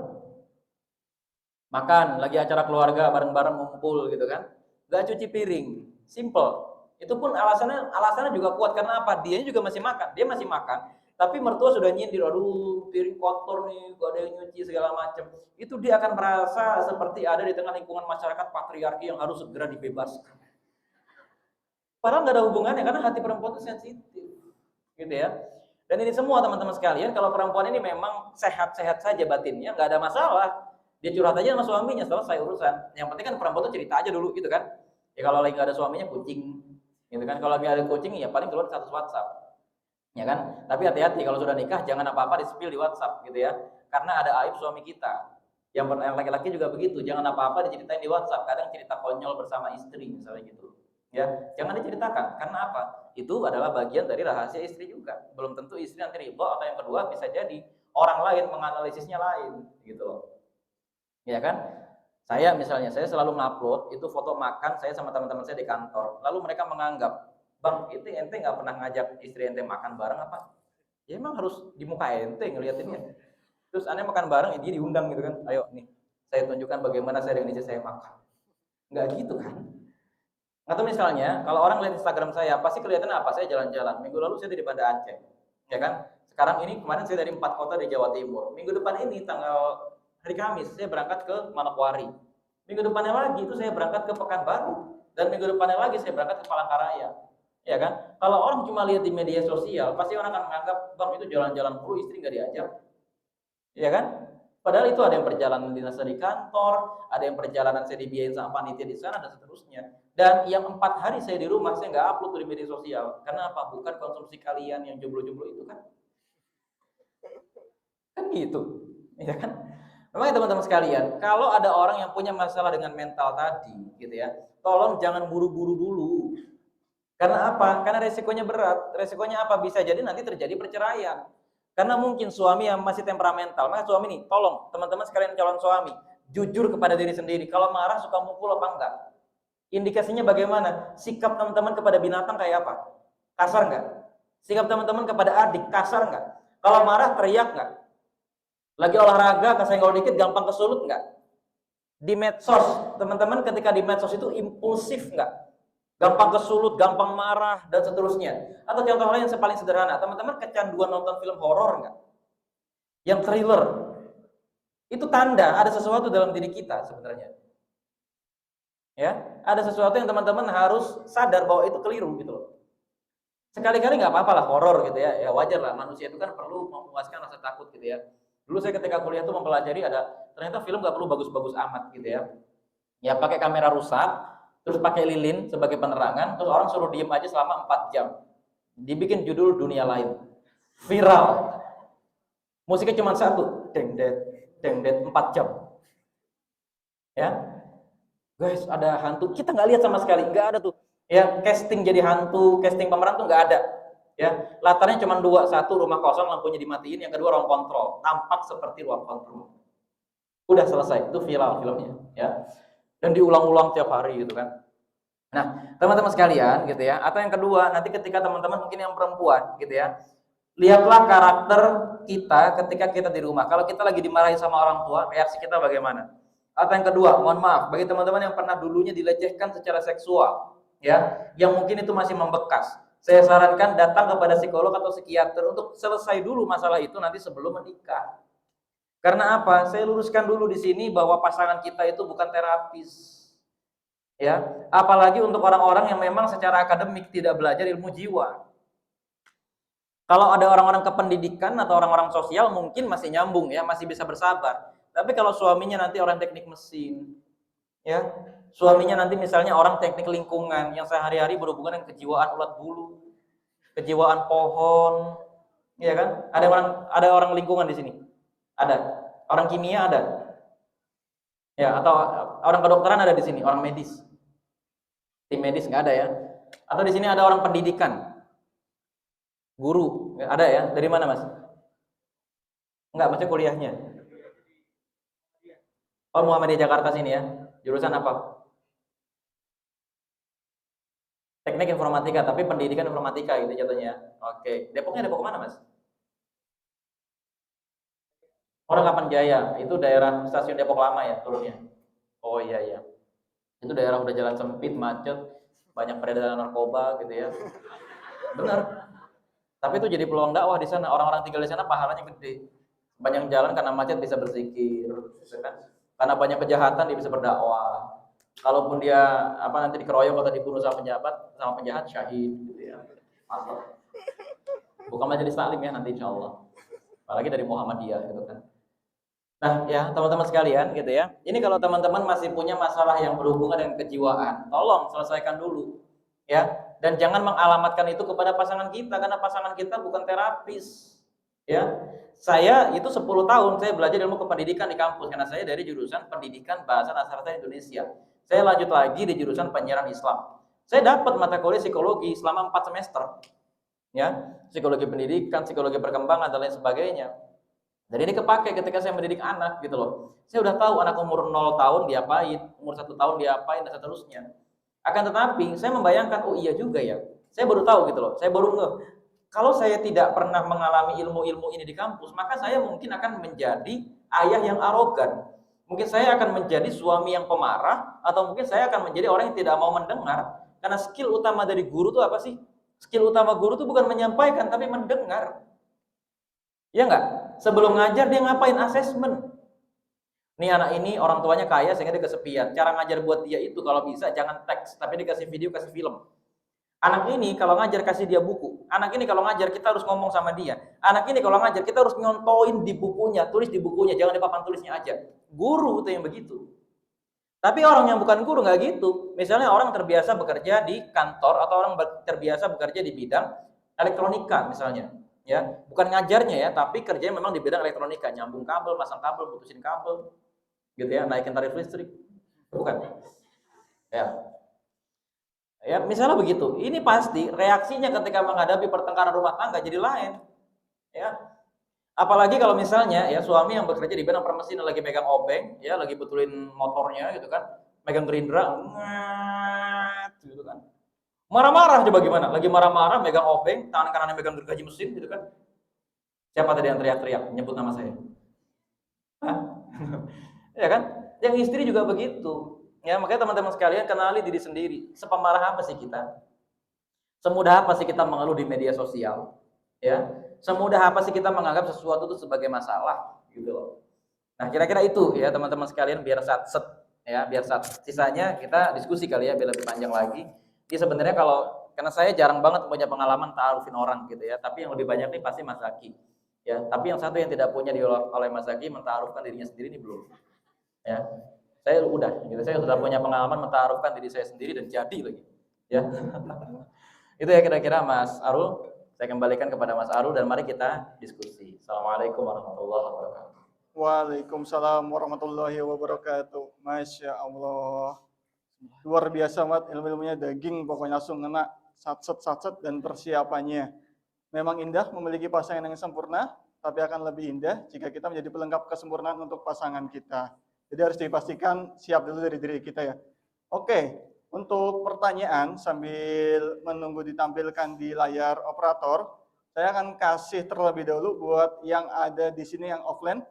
Makan, lagi acara keluarga bareng-bareng ngumpul gitu kan. Gak cuci piring, simple. Itu pun alasannya juga kuat karena apa? Dia juga masih makan, dia masih makan. Tapi mertua sudah nyindir, aduh piring kotor nih, gak ada yang nyuci segala macam. Itu dia akan merasa seperti ada di tengah lingkungan masyarakat patriarki yang harus segera dibebaskan. Padahal nggak ada hubungannya karena hati perempuan itu sensitif, gitu ya. Dan ini semua teman-teman sekalian, kalau perempuan ini memang sehat-sehat saja batinnya, nggak ada masalah. Dia curhat aja sama suaminya, selesai urusan. Yang penting kan perempuan itu cerita aja dulu gitu kan. Ya kalau lagi nggak ada suaminya kucing, gitu kan. Kalau lagi ada kucing ya paling keluar status WhatsApp, ya kan. Tapi hati-hati kalau sudah nikah jangan apa-apa di-spill di WhatsApp gitu ya. Karena ada aib suami kita. Yang laki-laki juga begitu, jangan apa-apa diceritain di WhatsApp. Kadang cerita konyol bersama istri misalnya gitu. Ya, jangan diceritakan. Karena apa? Itu adalah bagian dari rahasia istri juga. Belum tentu istri nanti ridho atau yang kedua bisa jadi orang lain menganalisisnya lain gitu. Ya kan? Saya misalnya, saya selalu ngupload itu foto makan saya sama teman-teman saya di kantor. Lalu mereka menganggap, "Bang, itu ente nggak pernah ngajak istri ente makan bareng apa?" Ya emang harus di muka ente ngeliatinnya. Terus aneh makan bareng, dia diundang gitu kan. Ayo nih, saya tunjukkan bagaimana saya dengan istri saya makan. Nggak gitu kan? Atau misalnya, kalau orang lihat Instagram saya, pasti kelihatan apa? Saya jalan-jalan. Minggu lalu saya di Banda Aceh. Ya kan? Sekarang ini kemarin saya dari 4 kota di Jawa Timur. Minggu depan ini tanggal hari Kamis saya berangkat ke Manokwari. Minggu depannya lagi itu saya berangkat ke Pekanbaru dan minggu depannya lagi saya berangkat ke Palangkaraya. Ya kan? Kalau orang cuma lihat di media sosial, pasti orang akan menganggap, "Bang, itu jalan-jalan mulu, istri nggak diajak." Ya kan? Padahal itu ada yang perjalanan dinas di kantor, ada yang perjalanan saya dibiayain sama panitia di sana dan seterusnya. Dan yang 4 hari saya di rumah saya nggak upload di media sosial. Karena apa? Bukan konsumsi kalian yang jomblo-jomblo itu kan? Kan gitu, ya kan? Memang teman-teman sekalian, kalau ada orang yang punya masalah dengan mental tadi, gitu ya, tolong jangan buru-buru dulu. Karena apa? Karena resikonya berat. Resikonya apa? Bisa jadi nanti terjadi perceraian. Karena mungkin suami yang masih temperamental. Maka suami nih, tolong teman-teman sekalian calon suami, jujur kepada diri sendiri. Kalau marah suka mukul apa enggak? Indikasinya bagaimana? Sikap teman-teman kepada binatang kayak apa? Kasar enggak? Sikap teman-teman kepada adik kasar enggak? Kalau marah teriak enggak? Lagi olahraga kesenggol dikit gampang kesulut enggak? Di medsos, teman-teman ketika di medsos itu impulsif enggak? Gampang kesulut, gampang marah, dan seterusnya. Atau contoh lain yang paling sederhana, teman-teman kecanduan nonton film horor nggak? Yang thriller. Itu tanda ada sesuatu dalam diri kita sebenarnya. Ya, ada sesuatu yang teman-teman harus sadar bahwa itu keliru gitu loh. Sekali-kali nggak apa-apa lah horor gitu ya, ya wajar lah manusia itu kan perlu memuaskan rasa takut gitu ya. Dulu saya ketika kuliah tuh mempelajari ternyata film nggak perlu bagus-bagus amat gitu ya. Ya pakai kamera rusak, terus pakai lilin sebagai penerangan, terus orang suruh diem aja selama 4 jam. Dibikin judul dunia lain. Viral. Musiknya cuma satu, deng det 4 jam. Ya. Guys, ada hantu. Kita nggak lihat sama sekali, nggak ada tuh. Ya, casting jadi hantu, casting pemeran tuh nggak ada. Ya, latarnya cuma 2, satu rumah kosong lampunya dimatiin, yang kedua ruang kontrol, tampak seperti ruang kontrol. Udah selesai, itu viral filmnya, ya. Dan diulang-ulang tiap hari gitu kan. Nah, teman-teman sekalian gitu ya. Atau yang kedua, nanti ketika teman-teman mungkin yang perempuan gitu ya. Lihatlah karakter kita ketika kita di rumah. Kalau kita lagi dimarahi sama orang tua, reaksi kita bagaimana? Atau yang kedua, mohon maaf, bagi teman-teman yang pernah dulunya dilecehkan secara seksual, ya, yang mungkin itu masih membekas. Saya sarankan datang kepada psikolog atau psikiater untuk selesai dulu masalah itu nanti sebelum menikah. Karena apa? Saya luruskan dulu di sini bahwa pasangan kita itu bukan terapis. Ya, apalagi untuk orang-orang yang memang secara akademik tidak belajar ilmu jiwa. Kalau ada orang-orang kependidikan atau orang-orang sosial mungkin masih nyambung ya, masih bisa bersabar. Tapi kalau suaminya nanti orang teknik mesin, ya, suaminya nanti misalnya orang teknik lingkungan yang sehari-hari berhubungan dengan kejiwaan ulat bulu, kejiwaan pohon, iya kan? Ada orang lingkungan di sini, ada orang kimia ada, ya atau orang kedokteran ada di sini, orang medis, tim medis nggak ada ya? Atau di sini ada orang pendidikan, guru, nggak ada ya? Dari mana mas? Nggak, maksudnya kuliahnya? Oh Muhammadiyah Jakarta sini ya, jurusan apa? Teknik informatika, tapi pendidikan informatika gitu jatuhnya. Oke, Depoknya Depok mana mas? Orang Kapan Jaya, itu daerah stasiun Depok Lama ya turunnya. Oh iya iya. Itu daerah udah jalan sempit, macet, banyak peredaran narkoba gitu ya. Benar. Tapi itu jadi peluang dakwah di sana. Orang-orang tinggal di sana pahalanya gede. Banyak jalan karena macet bisa berzikir, gitu kan? Karena banyak kejahatan dia bisa berdakwah. Kalaupun dia nanti dikeroyok atau dibunuh sama penjahat syahid gitu ya. Mantap. Bukan majelis taklim ya nanti insya Allah. Apalagi dari Muhammadiyah gitu kan. Nah, ya teman-teman sekalian gitu ya. Ini kalau teman-teman masih punya masalah yang berhubungan dengan kejiwaan, tolong selesaikan dulu. Ya, dan jangan mengalamatkan itu kepada pasangan kita karena pasangan kita bukan terapis. Ya. Saya itu 10 tahun saya belajar ilmu kependidikan di kampus karena saya dari jurusan Pendidikan Bahasa dan Sastra Indonesia. Saya lanjut lagi di jurusan Penyiaran Islam. Saya dapat mata kuliah psikologi selama 4 semester. Ya, psikologi pendidikan, psikologi perkembangan dan lain sebagainya. Dan ini kepake ketika saya mendidik anak gitu loh. Saya udah tahu anak umur 0 tahun diapain, umur 1 tahun diapain dan seterusnya. Akan tetapi saya membayangkan, oh iya juga ya. Saya baru tahu gitu loh. Saya baru ngeh. Kalau saya tidak pernah mengalami ilmu-ilmu ini di kampus, maka saya mungkin akan menjadi ayah yang arogan. Mungkin saya akan menjadi suami yang pemarah atau mungkin saya akan menjadi orang yang tidak mau mendengar. Karena skill utama dari guru itu apa sih? Skill utama guru itu bukan menyampaikan tapi mendengar. Ya enggak? Sebelum ngajar dia ngapain? Asesmen. Nih anak ini orang tuanya kaya sehingga dia kesepian. Cara ngajar buat dia itu kalau bisa jangan teks, tapi dikasih video, kasih film. Anak ini kalau ngajar kasih dia buku. Anak ini kalau ngajar kita harus ngomong sama dia. Anak ini kalau ngajar kita harus nyontoin di bukunya, tulis di bukunya, jangan di papan tulisnya aja. Guru itu yang begitu. Tapi orang yang bukan guru nggak gitu. Misalnya orang terbiasa bekerja di kantor atau orang terbiasa bekerja di bidang elektronika misalnya. Ya, bukan ngajarnya ya, tapi kerjanya memang di bidang elektronika, nyambung kabel, masang kabel, putusin kabel, gitu ya, naikin tarif listrik, bukan? Ya, ya misalnya begitu. Ini pasti reaksinya ketika menghadapi pertengkaran rumah tangga jadi lain, ya. Apalagi kalau misalnya ya suami yang bekerja di bidang permesinan lagi megang obeng, ya lagi betulin motornya gitu kan, megang gerindra, gitu kan. Marah-marah coba gimana? Lagi marah-marah megang obeng, tangan kanannya megang gergaji mesin gitu kan. Siapa tadi yang teriak-teriak nyebut nama saya? Hah? Ya kan? Yang istri juga begitu. Ya, makanya teman-teman sekalian kenali diri sendiri. Sepemarah apa sih kita? Semudah apa sih kita mengeluh di media sosial? Ya. Semudah apa sih kita menganggap sesuatu itu sebagai masalah gitu loh. Nah, kira-kira itu ya teman-teman sekalian biar set ya, biar sisanya kita diskusi kali ya biar lebih panjang lagi. Jadi sebenarnya karena saya jarang banget punya pengalaman ta'arufin orang gitu ya, tapi yang lebih banyak nih pasti Mas Zaki. Ya, tapi yang satu yang tidak punya oleh Mas Zaki menta'arufkan dirinya sendiri ini belum. Ya. Saya udah gitu, saya sudah punya pengalaman menta'arufkan diri saya sendiri dan jadi lagi. Ya. Itu ya kira-kira Mas Arul. Saya kembalikan kepada Mas Arul dan mari kita diskusi. Assalamualaikum warahmatullahi wabarakatuh. Waalaikumsalam warahmatullahi wabarakatuh. Masya Allah. Luar biasa banget ilmu-ilmunya, daging pokoknya langsung kena satset dan persiapannya. Memang indah memiliki pasangan yang sempurna, tapi akan lebih indah jika kita menjadi pelengkap kesempurnaan untuk pasangan kita. Jadi harus dipastikan siap dulu dari diri kita ya. Oke, untuk pertanyaan sambil menunggu ditampilkan di layar operator, saya akan kasih terlebih dahulu buat yang ada di sini yang offline.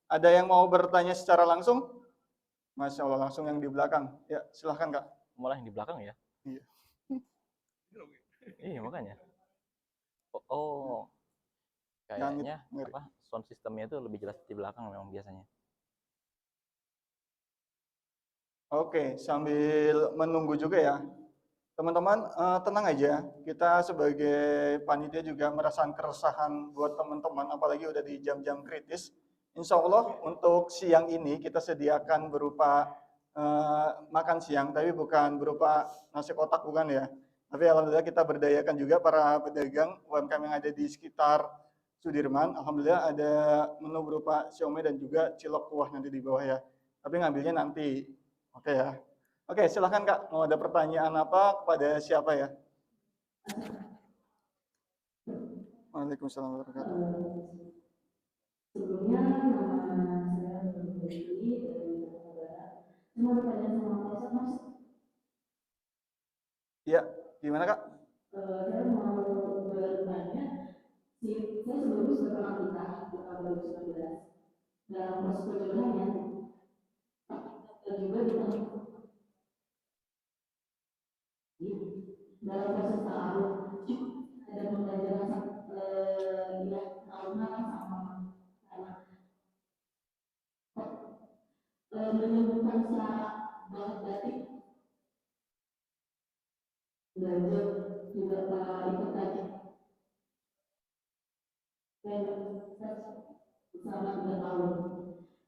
Ada yang mau bertanya secara langsung? Masya Allah, langsung yang di belakang. Ya, silahkan Kak. Malah yang di belakang ya? Iya. Iya makanya. Oh, kayaknya sound systemnya itu lebih jelas di belakang memang biasanya. Oke, sambil menunggu juga ya. Teman-teman, tenang aja. Kita sebagai panitia juga merasakan keresahan buat teman-teman, apalagi udah di jam-jam kritis. Insya Allah untuk siang ini kita sediakan berupa makan siang, tapi bukan berupa nasi kotak, bukan ya. Tapi alhamdulillah kita berdayakan juga para pedagang UMKM yang ada di sekitar Sudirman. Alhamdulillah ada menu berupa siomay dan juga cilok kuah nanti di bawah ya. Tapi ngambilnya nanti. Oke ya. Oke, silahkan Kak. Mau ada pertanyaan apa kepada siapa ya? Waalaikumsalam warahmatullahi wabarakatuh. Sebelumnya nama saya Dewi dari Jakarta. Cuma bertanya sama Pak Ustadz, Mas. Iya, gimana Kak? Saya mau bertanya, saya sebelumnya sudah pernah nikah di tahun 2019. Dalam proses perjodohannya, juga di tahun dalam proses ta'aruf ada pembelajaran dia trauma sama anak menyembuhkan secara banget batin belajar juga ikut tadi dan selama 3 tahun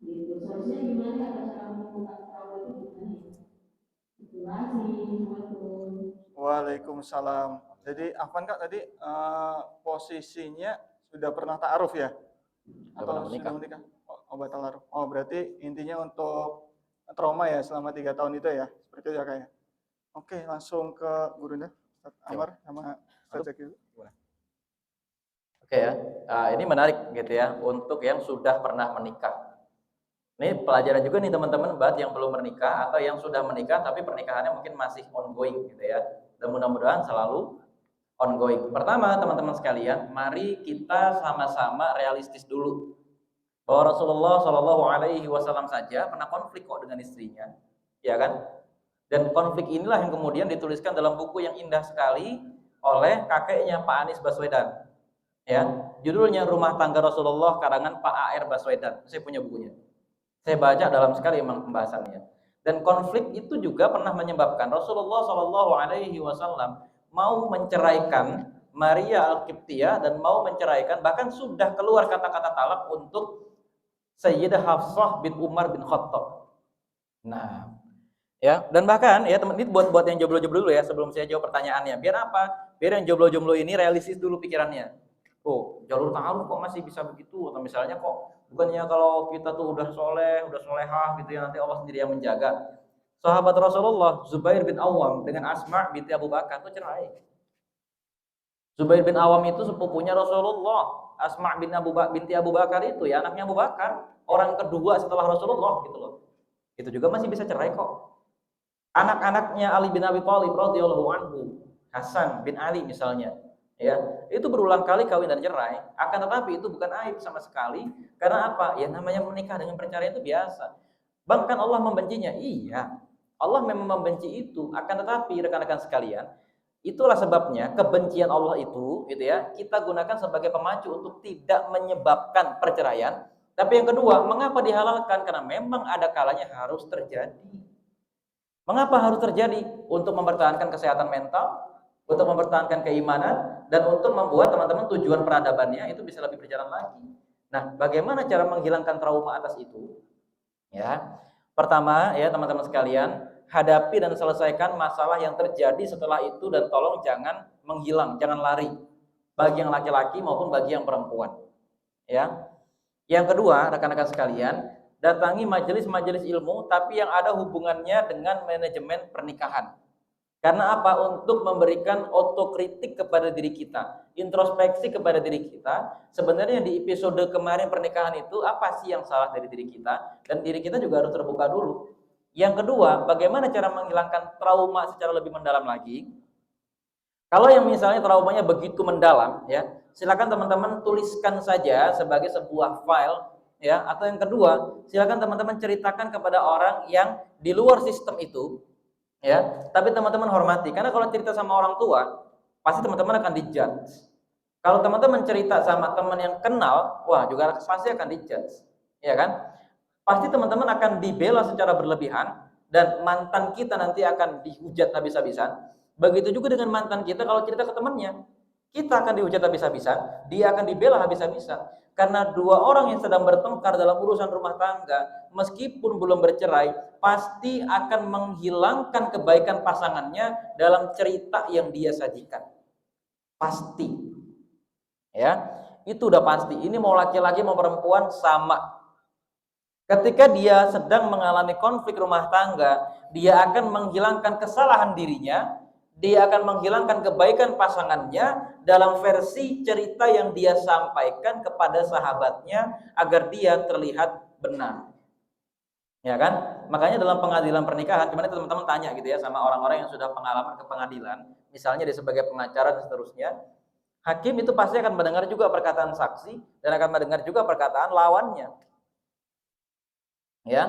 gitu. Solusinya gimana cara menyembuhkan trauma itu gimana? Terima kasih. Assalamualaikum. Waalaikumsalam. Jadi Afwan Kak tadi posisinya sudah pernah ta'aruf ya? Atau sudah menikah? Oh, batal ta'aruf. Oh, berarti intinya untuk trauma ya selama 3 tahun itu ya? Seperti itu ya Kak ya? Oke, langsung ke gurunya, Ustaz Amar sama Ustaz Zaki. Oke ya, ini menarik gitu ya untuk yang sudah pernah menikah. Ini pelajaran juga nih teman-teman buat yang belum menikah atau yang sudah menikah tapi pernikahannya mungkin masih ongoing gitu ya. Dan mudah-mudahan selalu ongoing. Pertama teman-teman sekalian, mari kita sama-sama realistis dulu. Bahwa Rasulullah Shallallahu Alaihi Wasallam saja pernah konflik kok dengan istrinya, ya kan? Dan konflik inilah yang kemudian dituliskan dalam buku yang indah sekali oleh kakeknya Pak Anies Baswedan. Ya, judulnya Rumah Tangga Rasulullah karangan Pak A.R. Baswedan. Saya punya bukunya. Saya baca dalam sekali memang pembahasannya. Dan konflik itu juga pernah menyebabkan Rasulullah Shallallahu Alaihi Wasallam mau menceraikan Maria Al-Qibtiyah dan mau menceraikan, bahkan sudah keluar kata-kata talak untuk Sayyidah Hafsah bin Umar bin Khattab. Nah, ya, dan bahkan ya teman, ini buat yang jomblo-jomblo dulu ya sebelum saya jawab pertanyaannya. Biar apa? Biar yang jomblo-jomblo ini realistis dulu pikirannya. Oh, jalur ta'aruf kok masih bisa begitu, atau misalnya kok bukannya kalau kita tuh udah soleh, udah solehah gitu ya nanti Allah sendiri yang menjaga. Sahabat Rasulullah Zubair bin Awam dengan Asma binti Abu Bakar tuh cerai. Zubair bin Awam itu sepupunya Rasulullah. Asma binti Abu Bakar itu ya anaknya Abu Bakar, orang kedua setelah Rasulullah gitu loh. Itu juga masih bisa cerai kok. Anak-anaknya Ali bin Abi Thalib radhiyallahu anhu, Hasan bin Ali misalnya, ya, itu berulang kali kawin dan cerai. Akan tetapi itu bukan aib sama sekali. Karena apa? Ya namanya menikah dengan perceraian itu biasa. Bahkan Allah membencinya. Iya, Allah memang membenci itu. Akan tetapi rekan-rekan sekalian, itulah sebabnya kebencian Allah itu, gitu ya, kita gunakan sebagai pemacu untuk tidak menyebabkan perceraian. Tapi yang kedua, mengapa dihalalkan? Karena memang ada kalanya harus terjadi. Mengapa harus terjadi? Untuk mempertahankan kesehatan mental, untuk mempertahankan keimanan, dan untuk membuat teman-teman tujuan peradabannya itu bisa lebih berjalan lagi. Nah, bagaimana cara menghilangkan trauma atas itu? Ya, pertama ya teman-teman sekalian, hadapi dan selesaikan masalah yang terjadi setelah itu dan tolong jangan menghilang, jangan lari. Bagi yang laki-laki maupun bagi yang perempuan. Ya. Yang kedua, rekan-rekan sekalian, datangi majelis-majelis ilmu tapi yang ada hubungannya dengan manajemen pernikahan. Karena apa? Untuk memberikan otokritik kepada diri kita, introspeksi kepada diri kita. Sebenarnya di episode kemarin pernikahan itu apa sih yang salah dari diri kita, dan diri kita juga harus terbuka dulu. Yang kedua, bagaimana cara menghilangkan trauma secara lebih mendalam lagi? Kalau yang misalnya traumanya begitu mendalam, ya, silakan teman-teman tuliskan saja sebagai sebuah file, ya. Atau yang kedua, silakan teman-teman ceritakan kepada orang yang di luar sistem itu. Ya, tapi teman-teman hormati, karena kalau cerita sama orang tua, pasti teman-teman akan dijudge. Kalau teman-teman cerita sama teman yang kenal, wah juga pasti akan dijudge, ya kan? Pasti teman-teman akan dibela secara berlebihan, dan mantan kita nanti akan dihujat habis-habisan. Begitu juga dengan mantan kita kalau cerita ke temannya. Kita akan dihujat habis-habisan, dia akan dibela habis-habisan. Karena dua orang yang sedang bertengkar dalam urusan rumah tangga, meskipun belum bercerai, pasti akan menghilangkan kebaikan pasangannya dalam cerita yang dia sajikan. Pasti. Ya, itu udah pasti. Ini mau laki-laki mau perempuan sama. Ketika dia sedang mengalami konflik rumah tangga, dia akan menghilangkan kesalahan dirinya, dia akan menghilangkan kebaikan pasangannya dalam versi cerita yang dia sampaikan kepada sahabatnya agar dia terlihat benar. Ya kan? Makanya dalam pengadilan pernikahan, gimana teman-teman tanya gitu ya sama orang-orang yang sudah pengalaman ke pengadilan, misalnya dia sebagai pengacara dan seterusnya, hakim itu pasti akan mendengar juga perkataan saksi dan akan mendengar juga perkataan lawannya. Ya,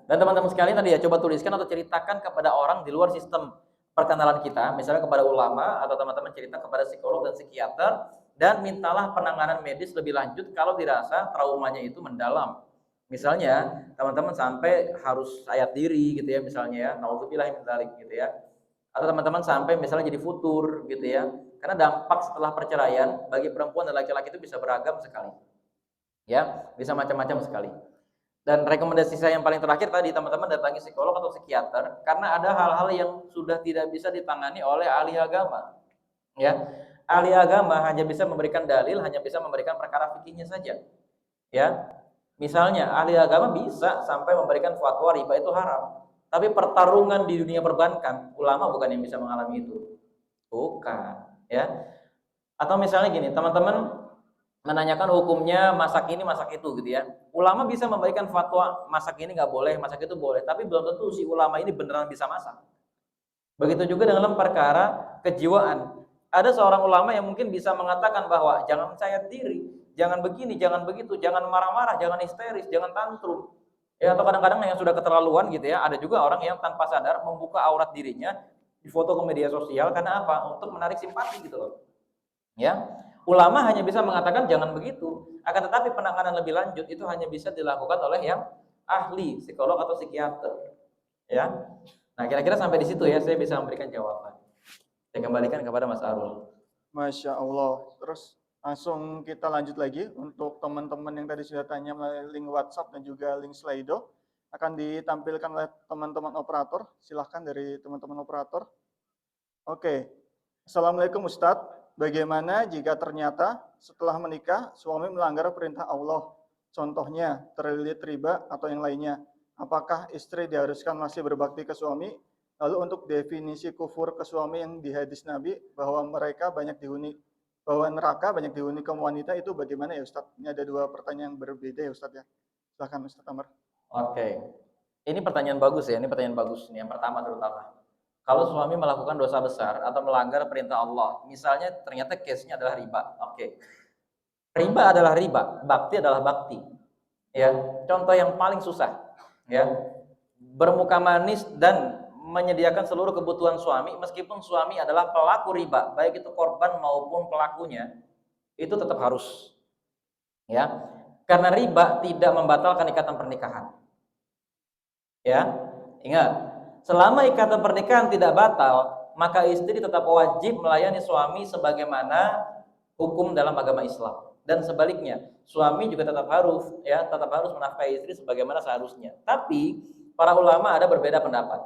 dan teman-teman sekalian tadi ya coba tuliskan atau ceritakan kepada orang di luar sistem perkenalan kita, misalnya kepada ulama atau teman-teman cerita kepada psikolog dan psikiater, dan mintalah penanganan medis lebih lanjut kalau dirasa traumanya itu mendalam. Misalnya teman-teman sampai harus sayat diri gitu ya, misalnya ya, naudzubillah min dzalik gitu ya, atau teman-teman sampai misalnya jadi futur gitu ya, karena dampak setelah perceraian bagi perempuan dan laki-laki itu bisa beragam sekali, ya, bisa macam-macam sekali. Dan rekomendasi saya yang paling terakhir tadi, teman-teman datangi psikolog atau psikiater karena ada hal-hal yang sudah tidak bisa ditangani oleh ahli agama. Ya, ahli agama hanya bisa memberikan dalil, hanya bisa memberikan perkara fikihnya saja. Ya, misalnya ahli agama bisa sampai memberikan fatwa riba itu haram, tapi pertarungan di dunia perbankan, ulama bukan yang bisa mengalami itu, bukan. Ya, atau misalnya gini, teman-teman menanyakan hukumnya masak ini masak itu gitu ya, ulama bisa memberikan fatwa masak ini nggak boleh, masak itu boleh, tapi belum tentu si ulama ini beneran bisa masak. Begitu juga dalam perkara kejiwaan, ada seorang ulama yang mungkin bisa mengatakan bahwa jangan sayat diri, jangan begini, jangan begitu, jangan marah-marah, jangan histeris, jangan tantrum ya, atau kadang-kadang yang sudah keterlaluan gitu ya, ada juga orang yang tanpa sadar membuka aurat dirinya di foto ke media sosial karena apa? Untuk menarik simpati gitu loh. Ya, ulama hanya bisa mengatakan jangan begitu. Akan tetapi penanganan lebih lanjut itu hanya bisa dilakukan oleh yang ahli, psikolog atau psikiater. Ya. Nah, kira-kira sampai di situ ya saya bisa memberikan jawaban. Saya kembalikan kepada Mas Arul. Masya Allah. Terus langsung kita lanjut lagi untuk teman-teman yang tadi sudah tanya melalui link WhatsApp dan juga link Slido akan ditampilkan oleh teman-teman operator. Silahkan dari teman-teman operator. Oke. Assalamualaikum Ustadz. Bagaimana jika ternyata setelah menikah suami melanggar perintah Allah? Contohnya terlilit riba atau yang lainnya. Apakah istri diharuskan masih berbakti ke suami? Lalu untuk definisi kufur ke suami yang di hadis Nabi bahwa neraka banyak dihuni kaum wanita itu bagaimana ya Ustadz? Ini ada dua pertanyaan yang berbeda ya Ustadz ya. Silakan Ustadz Amr. Oke. Ini pertanyaan bagus ya, ini pertanyaan bagus. Ini yang pertama terutama. Kalau suami melakukan dosa besar atau melanggar perintah Allah, misalnya ternyata case-nya adalah riba. Oke. Riba adalah riba, bakti adalah bakti. Ya, contoh yang paling susah, ya. Bermuka manis dan menyediakan seluruh kebutuhan suami meskipun suami adalah pelaku riba, baik itu korban maupun pelakunya, itu tetap harus. Ya. Karena riba tidak membatalkan ikatan pernikahan. Ya. Ingat, selama ikatan pernikahan tidak batal, maka istri tetap wajib melayani suami sebagaimana hukum dalam agama Islam. Dan sebaliknya, suami juga tetap harus menafkahi istri sebagaimana seharusnya. Tapi para ulama ada berbeda pendapat.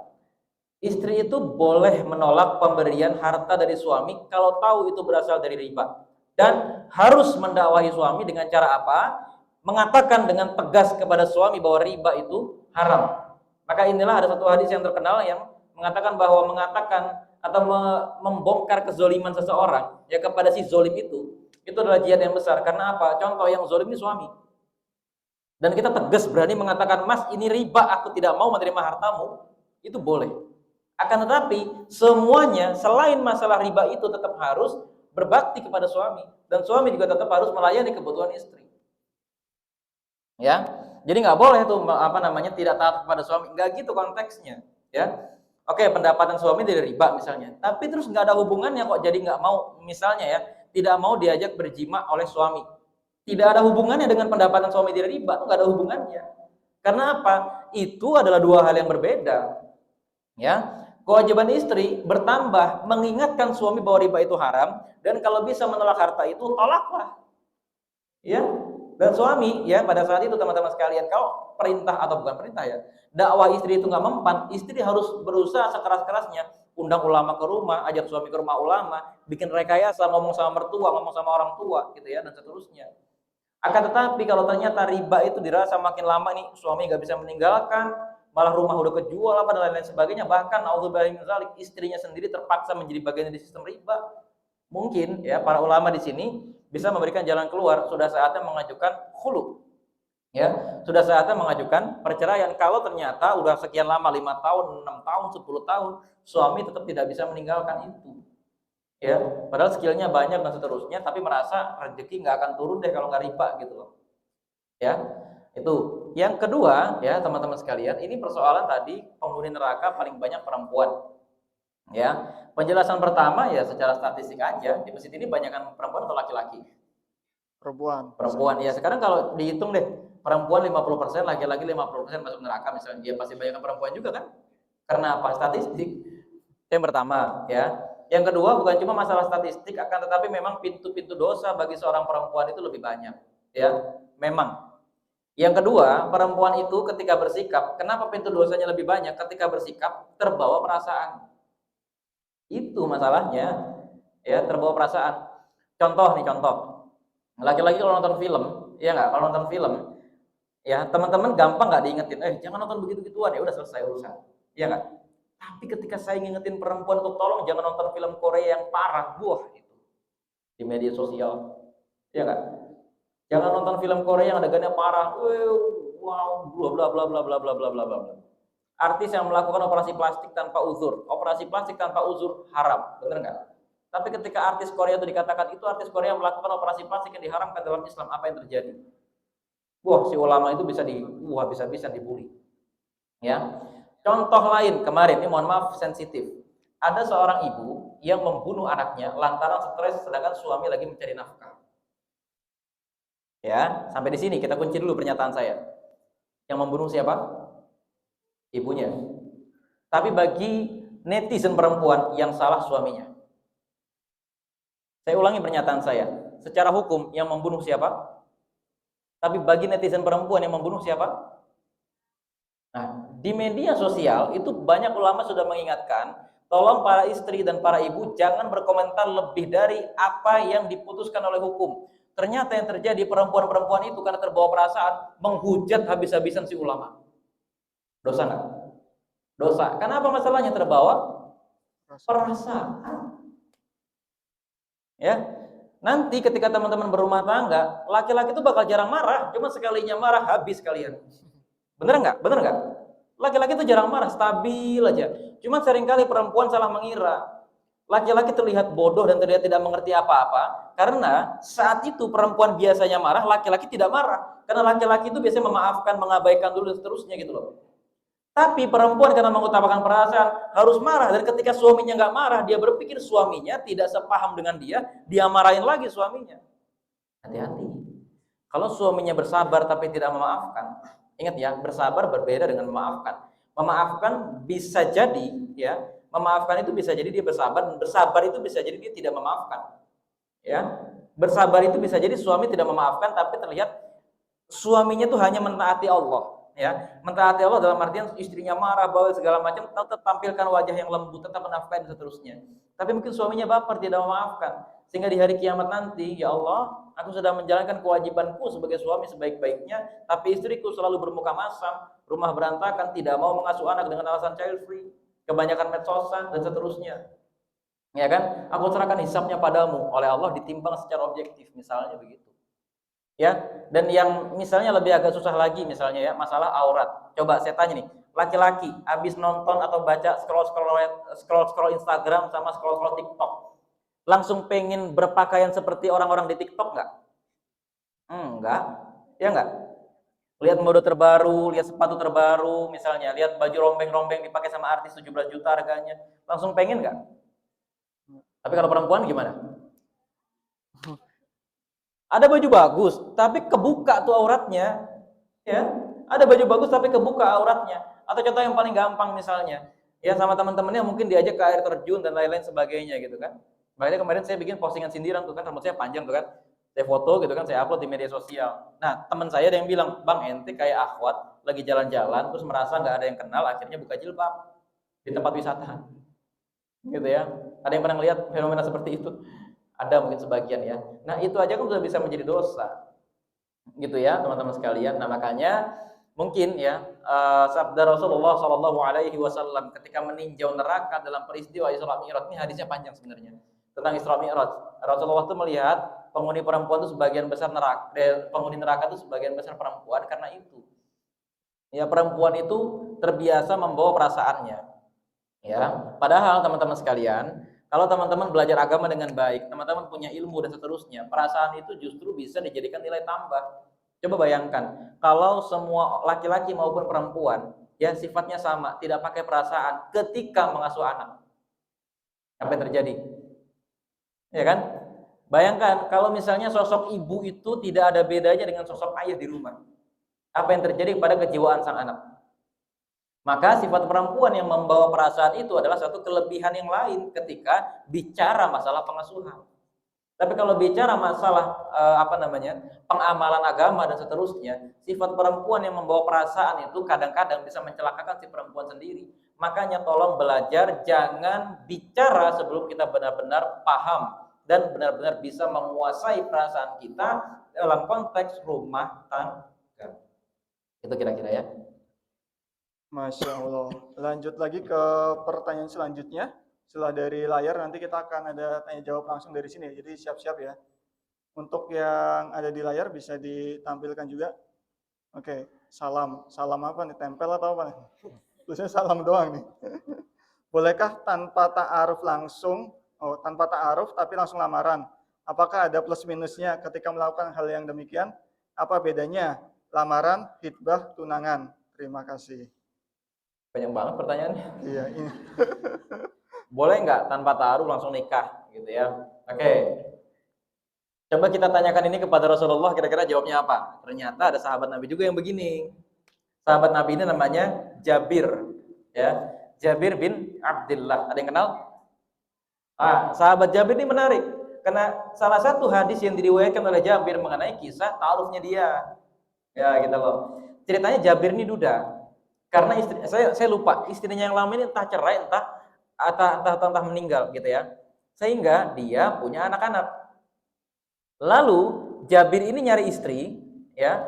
Istri itu boleh menolak pemberian harta dari suami kalau tahu itu berasal dari riba, dan harus mendakwahi suami dengan cara apa? Mengatakan dengan tegas kepada suami bahwa riba itu haram. Maka inilah ada satu hadis yang terkenal yang mengatakan bahwa mengatakan atau membongkar kezoliman seseorang ya kepada si zolim itu adalah jihad yang besar. Karena apa? Contoh yang zolim ini suami. Dan kita tegas berani mengatakan, Mas ini riba, aku tidak mau menerima hartamu, itu boleh. Akan tetapi semuanya selain masalah riba itu tetap harus berbakti kepada suami, dan suami juga tetap harus melayani kebutuhan istri. Ya, jadi nggak boleh tuh tidak taat kepada suami, nggak gitu konteksnya. Ya, oke, pendapatan suami dari riba misalnya, tapi terus nggak ada hubungannya kok jadi nggak mau, misalnya ya, tidak mau diajak berjima oleh suami, tidak ada hubungannya dengan pendapatan suami dari riba, nggak ada hubungannya. Karena apa? Itu adalah dua hal yang berbeda. Ya, kewajiban istri bertambah mengingatkan suami bahwa riba itu haram, dan kalau bisa menolak harta itu, tolaklah. Ya, dan suami ya pada saat itu teman-teman sekalian, kalau perintah atau bukan perintah ya, dakwah istri itu nggak mempan, istri harus berusaha sekeras-kerasnya undang ulama ke rumah, ajak suami ke rumah ulama, bikin rekayasa, ngomong sama mertua, ngomong sama orang tua gitu ya, dan seterusnya. Akan tetapi kalau ternyata riba itu dirasa makin lama nih suami nggak bisa meninggalkan, malah rumah udah kejual apa dan lain-lain sebagainya, bahkan naudzubillah min dzalik, istrinya sendiri terpaksa menjadi bagian dari sistem riba. Mungkin ya para ulama di sini bisa memberikan jalan keluar, sudah saatnya mengajukan khulu. Ya, sudah saatnya mengajukan perceraian kalau ternyata udah sekian lama 5 tahun, 6 tahun, 10 tahun suami tetap tidak bisa meninggalkan itu. Ya, padahal skillnya banyak dan seterusnya, tapi merasa rezeki nggak akan turun deh kalau nggak riba gitu loh. Ya, itu. Yang kedua ya teman-teman sekalian, ini persoalan tadi penghuni neraka paling banyak perempuan. Ya, penjelasan pertama ya secara statistik aja, di masjid ini banyakkan perempuan atau laki-laki? Perempuan. Perempuan. Ya, sekarang kalau dihitung deh, perempuan 50%, laki-laki 50% masuk neraka misalnya, dia pasti banyakkan perempuan juga kan? Karena apa? Statistik. Yang pertama, ya. Yang kedua bukan cuma masalah statistik, akan tetapi memang pintu-pintu dosa bagi seorang perempuan itu lebih banyak, ya. Memang. Yang kedua, perempuan itu ketika bersikap, kenapa pintu dosanya lebih banyak? Ketika bersikap terbawa perasaan. Itu masalahnya, ya, terbawa perasaan. Contoh nih, contoh. Laki-laki kalau nonton film, ya nggak? Kalau nonton film, ya teman-teman gampang nggak diingetin, jangan nonton begitu-gituan, ya udah selesai urusan, ya nggak? Tapi ketika saya ngingetin perempuan untuk tolong jangan nonton film Korea yang parah, buah itu di media sosial, ya nggak? Jangan nonton film Korea yang adegannya parah, wow, bla bla bla bla bla bla bla bla bla. Artis yang melakukan operasi plastik tanpa uzur, operasi plastik tanpa uzur haram, bener nggak? Tapi ketika artis Korea itu dikatakan itu artis Korea melakukan operasi plastik yang diharamkan dalam Islam, apa yang terjadi? Wah, si ulama itu bisa dibully. Ya. Contoh lain kemarin, ini mohon maaf sensitif. Ada seorang ibu yang membunuh anaknya lantaran stres sedangkan suami lagi mencari nafkah. Ya, sampai di sini kita kunci dulu pernyataan saya. Yang membunuh siapa? Ibunya. Tapi bagi netizen perempuan yang salah suaminya. Saya ulangi pernyataan saya. Secara hukum yang membunuh siapa? Tapi bagi netizen perempuan yang membunuh siapa? Nah, di media sosial itu banyak ulama sudah mengingatkan, tolong para istri dan para ibu jangan berkomentar lebih dari apa yang diputuskan oleh hukum. Ternyata yang terjadi perempuan-perempuan itu karena terbawa perasaan menghujat habis-habisan si ulama. Dosa nggak? Dosa. Kenapa masalahnya terbawa perasaan? Ya, nanti ketika teman-teman berumah tangga, laki-laki itu bakal jarang marah, cuma sekalinya marah habis kalian. Bener nggak? Bener nggak? Laki-laki itu jarang marah, stabil aja. Cuma seringkali perempuan salah mengira. Laki-laki terlihat bodoh dan terlihat tidak mengerti apa-apa, karena saat itu perempuan biasanya marah, laki-laki tidak marah. Karena laki-laki itu biasanya memaafkan, mengabaikan dulu dan seterusnya gitu loh. Tapi perempuan karena mengutamakan perasaan harus marah, dan ketika suaminya nggak marah, dia berpikir suaminya tidak sepaham dengan dia marahin lagi suaminya. Hati-hati. Kalau suaminya bersabar tapi tidak memaafkan, ingat ya, bersabar berbeda dengan memaafkan. Memaafkan bisa jadi ya, memaafkan itu bisa jadi dia bersabar, dan bersabar itu bisa jadi dia tidak memaafkan. Ya, bersabar itu bisa jadi suami tidak memaafkan tapi terlihat suaminya tuh hanya mentaati Allah. Ya, mentaati Allah dalam artian istrinya marah, bawel segala macam, tetap tampilkan wajah yang lembut, tetap menafkahi dan seterusnya. Tapi mungkin suaminya baper, tidak memaafkan, sehingga di hari kiamat nanti, ya Allah, aku sudah menjalankan kewajibanku sebagai suami sebaik-baiknya, tapi istriku selalu bermuka masam, rumah berantakan, tidak mau mengasuh anak dengan alasan child free, kebanyakan medsosan dan seterusnya. Ya kan? Aku serahkan hisabnya padamu, oleh Allah ditimbang secara objektif, misalnya begitu. Ya, dan yang misalnya lebih agak susah lagi misalnya ya, masalah aurat. Coba saya tanya nih, laki-laki habis nonton atau baca scroll Instagram sama scroll TikTok, langsung pengen berpakaian seperti orang-orang di TikTok nggak? Enggak, ya enggak? Lihat mode terbaru, lihat sepatu terbaru misalnya, lihat baju rombeng-rombeng dipakai sama artis 17 juta harganya, langsung pengen nggak? Tapi kalau perempuan gimana? Ada baju bagus, tapi kebuka tuh auratnya, ya. Ada baju bagus tapi kebuka auratnya. Atau contoh yang paling gampang misalnya, Ya sama teman-temannya mungkin diajak ke air terjun dan lain-lain sebagainya gitu kan. Makanya kemarin saya bikin postingan sindiran tuh kan, rambut saya panjang tuh kan. Saya foto gitu kan, saya upload di media sosial. Nah, teman saya ada yang bilang, "Bang, ente kayak akhwat lagi jalan-jalan terus merasa nggak ada yang kenal, akhirnya buka jilbab di tempat wisata." Gitu ya. Ada yang pernah lihat fenomena seperti itu? Ada mungkin sebagian ya. Nah, itu aja kan sudah bisa menjadi dosa. Gitu ya, teman-teman sekalian. Nah, makanya mungkin ya sabda Rasulullah Shallallahu alaihi wasallam ketika meninjau neraka dalam peristiwa Isra Mi'raj, ini hadisnya panjang sebenarnya. Tentang Isra Mi'raj. Rasulullah itu melihat penghuni perempuan itu sebagian besar neraka, penghuni neraka itu sebagian besar perempuan karena itu. Ya, perempuan itu terbiasa membawa perasaannya. Ya, padahal teman-teman sekalian, kalau teman-teman belajar agama dengan baik, teman-teman punya ilmu dan seterusnya, perasaan itu justru bisa dijadikan nilai tambah. Coba bayangkan, kalau semua laki-laki maupun perempuan ya sifatnya sama, tidak pakai perasaan ketika mengasuh anak, apa yang terjadi? Ya kan? Bayangkan kalau misalnya sosok ibu itu tidak ada bedanya dengan sosok ayah di rumah. Apa yang terjadi pada kejiwaan sang anak? Maka sifat perempuan yang membawa perasaan itu adalah satu kelebihan yang lain ketika bicara masalah pengasuhan. Tapi kalau bicara masalah pengamalan agama dan seterusnya, sifat perempuan yang membawa perasaan itu kadang-kadang bisa mencelakakan si perempuan sendiri. Makanya tolong belajar, jangan bicara sebelum kita benar-benar paham dan benar-benar bisa menguasai perasaan kita dalam konteks rumah tangga. Itu kira-kira ya. Masya Allah. Lanjut lagi ke pertanyaan selanjutnya. Setelah dari layar nanti kita akan ada tanya jawab langsung dari sini. Jadi siap-siap ya. Untuk yang ada di layar bisa ditampilkan juga. Oke, salam. Salam apa nih? Tempel atau apa nih? Tulisnya salam doang nih. Bolehkah tanpa ta'aruf langsung, tanpa ta'aruf tapi langsung lamaran? Apakah ada plus minusnya ketika melakukan hal yang demikian? Apa bedanya lamaran, khitbah, tunangan? Terima kasih. Banyak banget pertanyaannya. Iya, ini. Boleh nggak tanpa taruh langsung nikah gitu ya? Oke. Coba kita tanyakan ini kepada Rasulullah, kira-kira jawabnya apa? Ternyata ada sahabat Nabi juga yang begini. Sahabat Nabi ini namanya Jabir, ya. Jabir bin Abdullah. Ada yang kenal? Sahabat Jabir ini menarik karena salah satu hadis yang diriwayatkan oleh Jabir mengenai kisah ta'arufnya dia. Ya, gitu loh. Ceritanya Jabir ini duda. Karena istri saya lupa, istrinya yang lama ini entah cerai, entah meninggal gitu ya. Sehingga dia punya anak-anak. Lalu Jabir ini nyari istri, ya,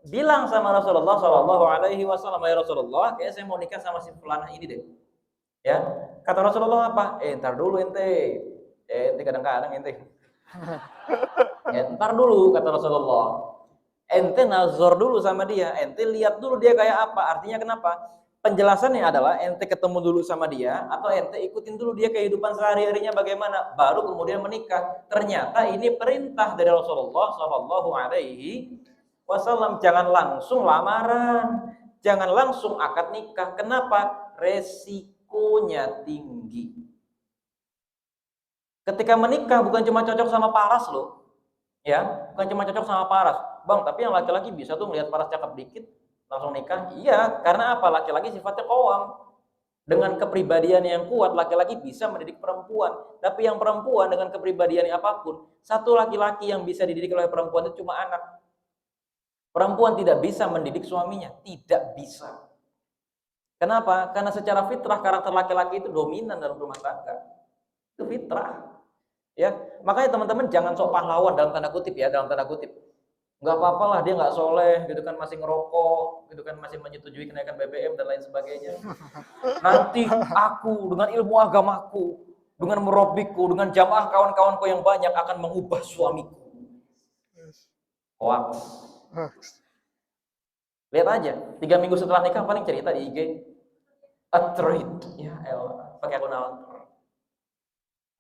bilang sama Rasulullah Shallallahu Alaihi Wasallam, ya Rasulullah, kayak saya mau nikah sama si fulana ini deh. Ya, kata Rasulullah apa? Ntar dulu ente, ente kadang-kadang ente. Ntar dulu kata Rasulullah. Ente nazar dulu sama dia, ente lihat dulu dia kayak apa. Artinya kenapa? Penjelasannya adalah ente ketemu dulu sama dia atau ente ikutin dulu dia kehidupan sehari-harinya bagaimana, baru kemudian menikah. Ternyata ini perintah dari Rasulullah Shallallahu Alaihi Wasallam, jangan langsung lamaran, jangan langsung akad nikah. Kenapa? Resikonya tinggi. Ketika menikah bukan cuma cocok sama paras loh. Ya, bukan cuma cocok sama paras. Bang, tapi yang laki-laki bisa tuh melihat paras cakep dikit langsung nikah. Iya, karena apa? Laki-laki sifatnya qawwam. Dengan kepribadian yang kuat, laki-laki bisa mendidik perempuan. Tapi yang perempuan dengan kepribadian apapun, satu laki-laki yang bisa dididik oleh perempuan itu cuma anak. Perempuan tidak bisa mendidik suaminya, tidak bisa. Kenapa? Karena secara fitrah karakter laki-laki itu dominan dalam rumah tangga. Itu fitrah. Ya, makanya teman-teman jangan sok pahlawan dalam tanda kutip ya, dalam tanda kutip. Nggak apa-apa lah dia nggak soleh, gitu kan, masih ngerokok, gitu kan, masih menyetujui kenaikan BBM dan lain sebagainya. Nanti aku dengan ilmu agamaku, dengan merobikku, dengan jamaah kawan-kawanku yang banyak akan mengubah suamiku. Hoax. Lihat aja, 3 minggu setelah nikah paling cerita di IG, ya elah, pakai akun alter.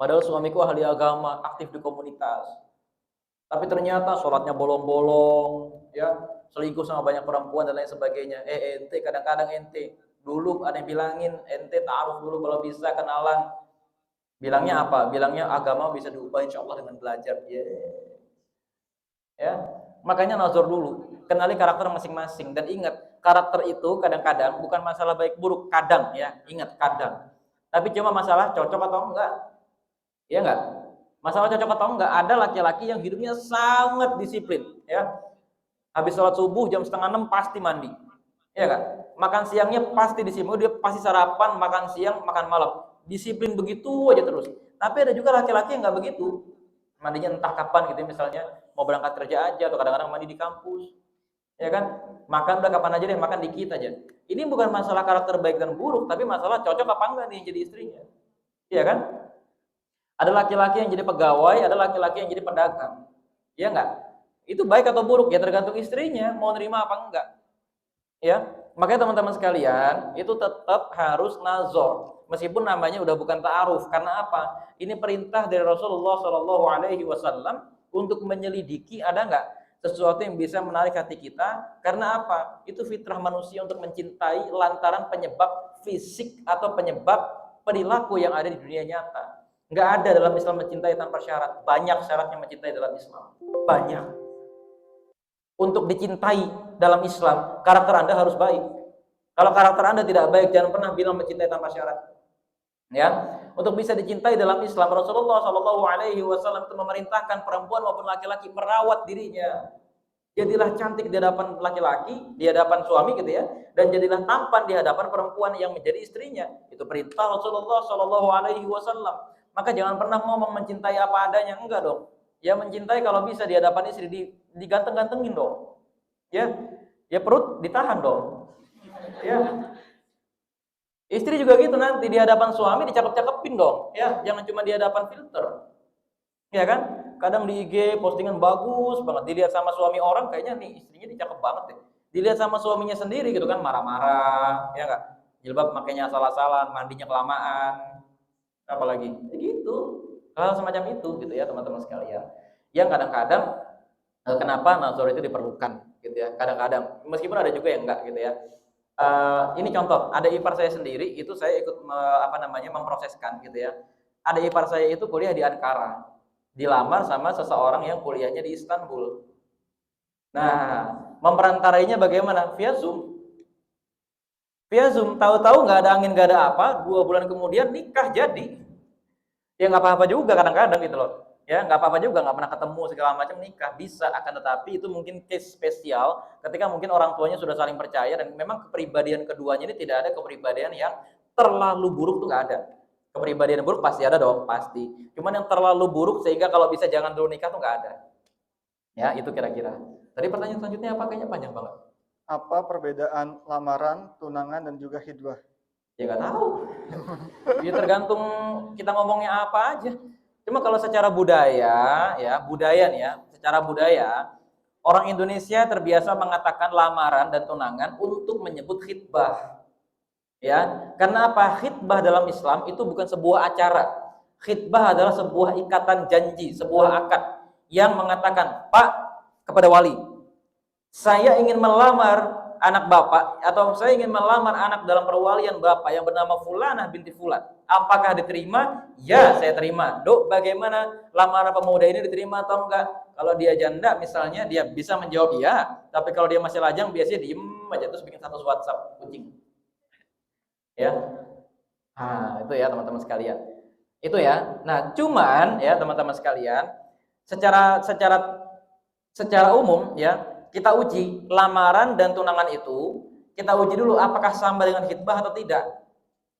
Padahal suamiku ahli agama, aktif di komunitas. Tapi ternyata sholatnya bolong-bolong, ya, selingkuh sama banyak perempuan dan lain sebagainya. Ente kadang-kadang ente dulu ada yang bilangin ente ta'aruf dulu kalau bisa, kenalan. Bilangnya apa? Bilangnya agama bisa diubah insya Allah dengan belajar. Ya. Makanya nazar dulu, kenali karakter masing-masing dan ingat, karakter itu kadang-kadang bukan masalah baik buruk, kadang ya, ingat kadang. Tapi cuma masalah cocok atau enggak. Iya enggak? Masalah cocok atau enggak, ada laki-laki yang hidupnya sangat disiplin, ya. Habis sholat subuh jam setengah 6 pasti mandi. Iya enggak? Makan siangnya pasti disiplin, dia pasti sarapan, makan siang, makan malam. Disiplin begitu aja terus. Tapi ada juga laki-laki yang enggak begitu. Mandinya entah kapan gitu misalnya, mau berangkat kerja aja atau kadang-kadang mandi di kampus. Ya kan? Makan udah kapan aja deh, makan dikit aja. Ini bukan masalah karakter baik dan buruk, tapi masalah cocok apa enggak nih jadi istrinya. Iya kan? Ada laki-laki yang jadi pegawai, ada laki-laki yang jadi pedagang. Iya enggak? Itu baik atau buruk ya tergantung istrinya mau nerima apa enggak. Ya. Makanya teman-teman sekalian, itu tetap harus nazar. Meskipun namanya udah bukan ta'aruf. Karena apa? Ini perintah dari Rasulullah Shallallahu alaihi wasallam untuk menyelidiki ada enggak sesuatu yang bisa menarik hati kita. Karena apa? Itu fitrah manusia untuk mencintai lantaran penyebab fisik atau penyebab perilaku yang ada di dunia nyata. Nggak ada dalam Islam mencintai tanpa syarat. Banyak syaratnya mencintai dalam Islam. Banyak. Untuk dicintai dalam Islam, karakter Anda harus baik. Kalau karakter Anda tidak baik, jangan pernah bilang mencintai tanpa syarat. Ya, untuk bisa dicintai dalam Islam, Rasulullah Shallallahu Alaihi Wasallam itu memerintahkan perempuan maupun laki-laki merawat dirinya. Jadilah cantik di hadapan laki-laki, di hadapan suami gitu ya, dan jadilah tampan di hadapan perempuan yang menjadi istrinya. Itu perintah Rasulullah Shallallahu Alaihi Wasallam. Maka jangan pernah ngomong mencintai apa adanya, enggak dong. Ya mencintai kalau bisa di hadapan istri diganteng-gantengin dong. Ya perut ditahan dong. Ya. Istri juga gitu nanti di hadapan suami dicakep-cakepin dong. Ya, jangan cuma di hadapan filter. Ya kan? Kadang di IG postingan bagus banget, dilihat sama suami orang kayaknya nih istrinya dicakep banget deh. Dilihat sama suaminya sendiri gitu kan marah-marah, ya enggak? Jilbab makainya asal-asalan, mandinya kelamaan. Apalagi gitu. Hal semacam itu gitu ya teman-teman sekalian. Yang kadang-kadang kenapa nazar itu diperlukan gitu ya. Kadang-kadang meskipun ada juga yang enggak gitu ya. Ini contoh, ada ipar saya sendiri itu saya ikut memproseskan gitu ya. Ada ipar saya itu kuliah di Ankara. Dilamar sama seseorang yang kuliahnya di Istanbul. Nah, memperantarainya bagaimana? Via Zoom. Via Zoom, tahu-tahu nggak ada angin, nggak ada apa, 2 bulan kemudian nikah jadi. Ya nggak apa-apa juga kadang-kadang gitu loh. Ya nggak apa-apa juga, nggak pernah ketemu segala macam nikah bisa. Akan tetapi itu mungkin case spesial ketika mungkin orang tuanya sudah saling percaya dan memang kepribadian keduanya ini tidak ada kepribadian yang terlalu buruk tuh nggak ada. Kepribadian buruk pasti ada dong, pasti. Cuman yang terlalu buruk sehingga kalau bisa jangan dulu nikah tuh nggak ada. Ya, itu kira-kira. Tadi pertanyaan selanjutnya apa? Kayaknya panjang banget. Apa perbedaan lamaran, tunangan, dan juga khidbah? Ya nggak tahu. Ya tergantung kita ngomongnya apa aja. Cuma kalau secara budaya, ya budaya nih ya, secara budaya orang Indonesia terbiasa mengatakan lamaran dan tunangan untuk menyebut khidbah. Ya, karena apa? Khidbah dalam Islam itu bukan sebuah acara. Khidbah adalah sebuah ikatan janji, sebuah akad yang mengatakan, Pak, kepada wali, saya ingin melamar anak bapak atau saya ingin melamar anak dalam perwalian bapak yang bernama Fulanah binti Fulan. Apakah diterima? Ya, saya terima. Dok, bagaimana lamaran pemuda ini diterima atau enggak? Kalau dia janda misalnya dia bisa menjawab iya, tapi kalau dia masih lajang biasanya diem aja terus bikin status WhatsApp kucing. Ya. Nah, itu ya teman-teman sekalian. Itu ya. Nah, cuman ya teman-teman sekalian, secara umum ya, kita uji lamaran dan tunangan itu, kita uji dulu apakah sama dengan khidbah atau tidak.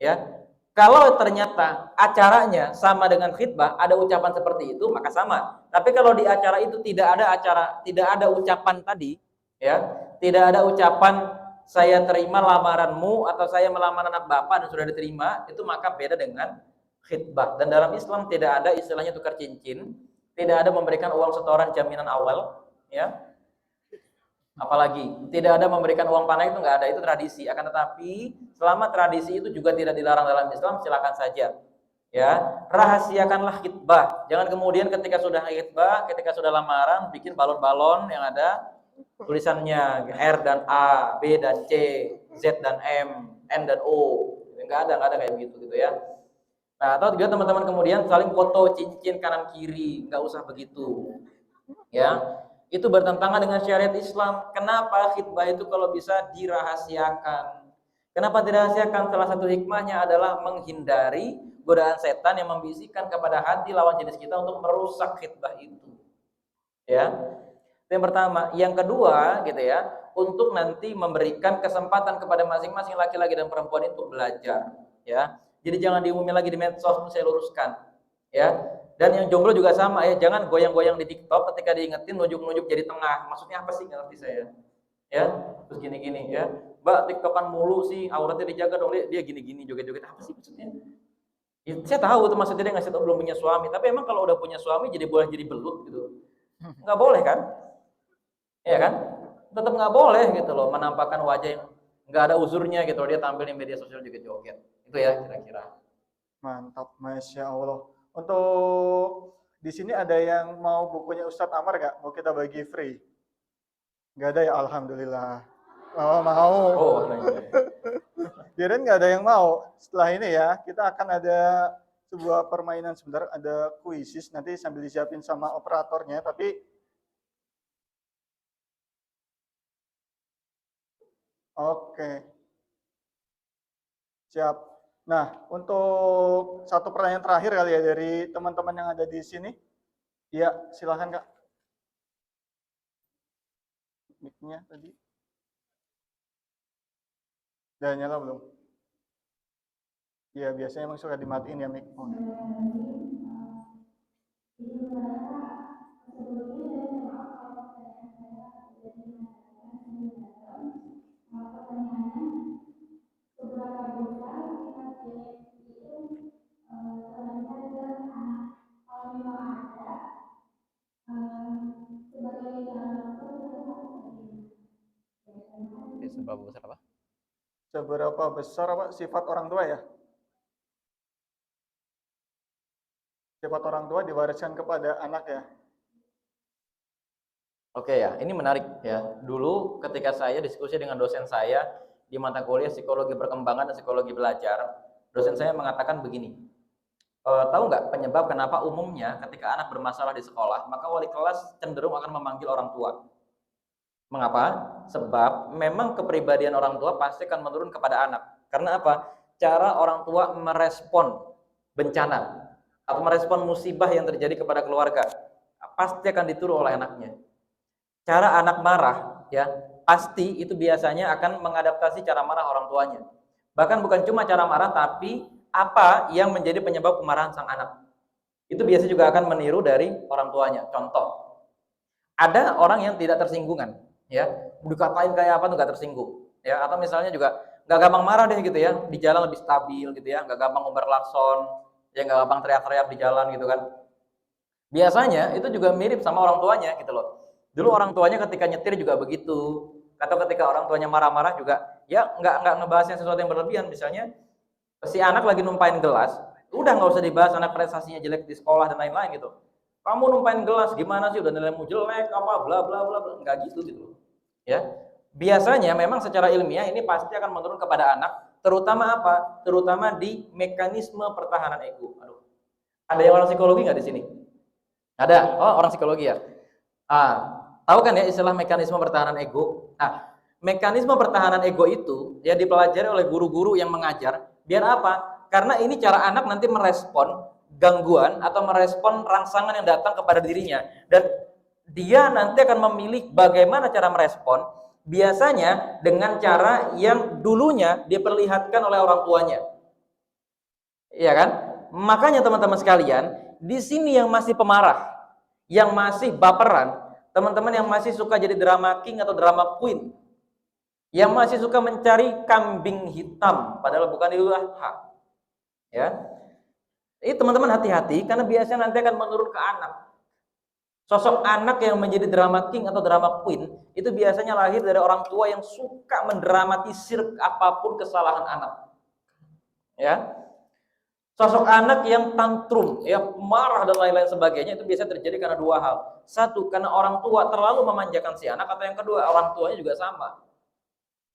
Ya. Kalau ternyata acaranya sama dengan khidbah, ada ucapan seperti itu, maka sama. Tapi kalau di acara itu tidak ada ucapan tadi, ya, tidak ada ucapan saya terima lamaranmu atau saya melamar anak bapak dan sudah diterima, itu maka beda dengan khidbah. Dan dalam Islam tidak ada istilahnya tukar cincin, tidak ada memberikan uang setoran jaminan awal, ya. Apalagi tidak ada memberikan uang panai, itu nggak ada, itu tradisi. Akan tetapi selama tradisi itu juga tidak dilarang dalam Islam, silakan saja. Ya, rahasiakanlah khidbah. Jangan kemudian ketika sudah khidbah, ketika sudah lamaran, bikin balon-balon yang ada tulisannya R dan A, B dan C, Z dan M, N dan O. Nggak ada kayak gitu ya. Nah, atau juga teman-teman kemudian saling foto cincin kanan kiri, nggak usah begitu. Ya. Itu bertentangan dengan syariat Islam. Kenapa khitbah itu kalau bisa dirahasiakan? Kenapa dirahasiakan? Salah satu hikmahnya adalah menghindari godaan setan yang membisikkan kepada hati lawan jenis kita untuk merusak khitbah itu. Ya. Itu yang pertama. Yang kedua, gitu ya, untuk nanti memberikan kesempatan kepada masing-masing laki-laki dan perempuan itu belajar, ya. Jadi jangan diumumin lagi di medsos, saya luruskan, ya. Dan yang jomblo juga sama ya, jangan goyang-goyang di TikTok ketika diingetin nunjuk-nunjuk jadi tengah. Maksudnya apa sih, nggak ngerti saya. Ya, terus gini-gini ya. Mbak, TikTokan mulu sih, auratnya dijaga dong. Dia gini-gini joget-joget. Apa sih maksudnya? Ya, saya tahu itu maksudnya dia ngasih tahu belum punya suami, tapi emang kalau udah punya suami jadi boleh jadi belut gitu. Nggak boleh kan? Ya kan? Tetap nggak boleh gitu loh menampakkan wajah yang nggak ada uzurnya gitu loh, dia tampil di media sosial joget-joget. Itu ya kira-kira. Mantap, Masya Allah. Untuk di sini ada yang mau bukunya Ustadz Amar nggak? Mau kita bagi free? Nggak ada ya, Alhamdulillah. Oh, mau. Oh, iya. Kirain nggak ada yang mau. Setelah ini ya, kita akan ada sebuah permainan sebentar, ada kuisis nanti sambil disiapin sama operatornya, tapi oke. Siap. Nah, untuk satu pertanyaan terakhir kali ya dari teman-teman yang ada di sini. Ya, silahkan Kak. Mic-nya tadi. Udah nyala belum? Ya, biasanya emang suka dimatiin ya mic. Oh. Seberapa besar apa? Seberapa besar apa sifat orang tua ya? Sifat orang tua diwariskan kepada anak ya? Oke ya, ini menarik ya. Dulu ketika saya diskusi dengan dosen saya di mata kuliah psikologi perkembangan dan psikologi belajar, dosen saya mengatakan begini, tahu nggak penyebab kenapa umumnya ketika anak bermasalah di sekolah, maka wali kelas cenderung akan memanggil orang tua. Mengapa? Sebab memang kepribadian orang tua pasti akan menurun kepada anak. Karena apa? Cara orang tua merespon bencana atau merespon musibah yang terjadi kepada keluarga pasti akan ditiru oleh anaknya. Cara anak marah, ya pasti itu biasanya akan mengadaptasi cara marah orang tuanya. Bahkan bukan cuma cara marah, tapi apa yang menjadi penyebab kemarahan sang anak. Itu biasanya juga akan meniru dari orang tuanya. Contoh, ada orang yang tidak tersinggungan, ya dikatain kayak apa tuh nggak tersinggung, ya atau misalnya juga nggak gampang marah deh gitu ya, di jalan lebih stabil gitu ya, nggak gampang ngumbar klakson, ya nggak gampang teriak-teriak di jalan gitu kan. Biasanya itu juga mirip sama orang tuanya gitu loh. Dulu orang tuanya ketika nyetir juga begitu, atau ketika orang tuanya marah-marah juga, ya nggak ngebahas yang sesuatu yang berlebihan. Misalnya si anak lagi numpain gelas, udah nggak usah dibahas anak prestasinya jelek di sekolah dan lain-lain gitu. Kamu numpain gelas gimana sih, udah nilaimu jelek apa bla bla bla bla, nggak gitu gitu. Ya. Biasanya memang secara ilmiah ini pasti akan menurun kepada anak, terutama apa? Terutama di mekanisme pertahanan ego. Aduh. Ada yang orang psikologi nggak di sini? Ada. Oh, orang psikologi ya. Tahu kan ya istilah mekanisme pertahanan ego? Nah, mekanisme pertahanan ego itu ya dipelajari oleh guru-guru yang mengajar. Biar apa? Karena ini cara anak nanti merespon gangguan atau merespon rangsangan yang datang kepada dirinya, dan dia nanti akan memilih bagaimana cara merespon, biasanya dengan cara yang dulunya diperlihatkan oleh orang tuanya. Iya kan? Makanya teman-teman sekalian, di sini yang masih pemarah, yang masih baperan, teman-teman yang masih suka jadi drama king atau drama queen, yang masih suka mencari kambing hitam padahal bukan Idul Adha. Ya. Ini teman-teman hati-hati karena biasanya nanti akan menurun ke anak. Sosok anak yang menjadi drama king atau drama queen itu biasanya lahir dari orang tua yang suka mendramatisir apapun kesalahan anak. Ya. Sosok anak yang tantrum, ya marah dan lain-lain sebagainya itu biasa terjadi karena dua hal. Satu, karena orang tua terlalu memanjakan si anak, atau yang kedua, orang tuanya juga sama.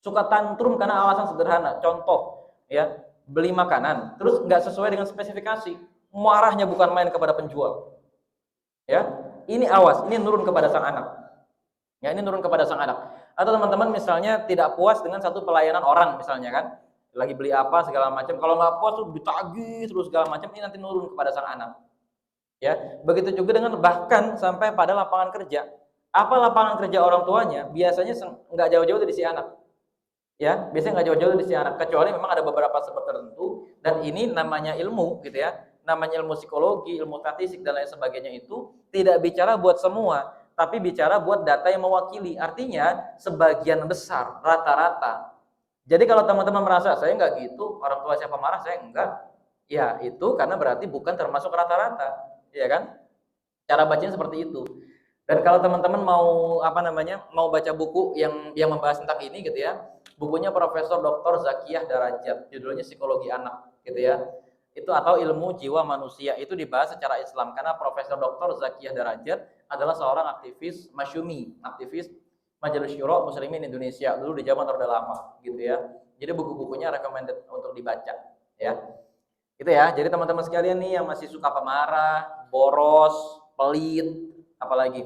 Suka tantrum karena alasan sederhana. Contoh, ya beli makanan, terus nggak sesuai dengan spesifikasi, marahnya bukan main kepada penjual. Ya, ini awas, ini nurun kepada sang anak. Ya, ini nurun kepada sang anak. Atau teman-teman misalnya tidak puas dengan satu pelayanan orang misalnya kan, lagi beli apa segala macam, kalau nggak puas tuh ditagih terus segala macam, ini nanti nurun kepada sang anak. Ya, begitu juga dengan bahkan sampai pada lapangan kerja. Apa lapangan kerja orang tuanya biasanya nggak jauh-jauh dari si anak. Ya, biasanya nggak jauh-jauh dari si anak, kecuali memang ada beberapa sebab tertentu, dan ini namanya ilmu gitu ya, namanya ilmu psikologi, ilmu statistik dan lain sebagainya, itu tidak bicara buat semua, tapi bicara buat data yang mewakili, artinya sebagian besar, rata-rata. Jadi kalau teman-teman merasa saya nggak gitu, orang tua siapa marah, saya enggak, ya itu karena berarti bukan termasuk rata-rata, ya kan? Cara bacanya seperti itu. Dan kalau teman-teman mau apa namanya, mau baca buku yang membahas tentang ini gitu ya, bukunya Profesor Dr. Zakiyah Darajat, judulnya Psikologi Anak gitu ya. Itu atau ilmu jiwa manusia, itu dibahas secara Islam karena Profesor Dr. Zakiyah Darajat adalah seorang aktivis Masyumi, aktivis Majelis Syuro Muslimin Indonesia dulu di zaman Orde Lama gitu ya. Jadi buku-bukunya recommended untuk dibaca ya. Itu ya. Jadi teman-teman sekalian nih yang masih suka pemarah, boros, pelit, apalagi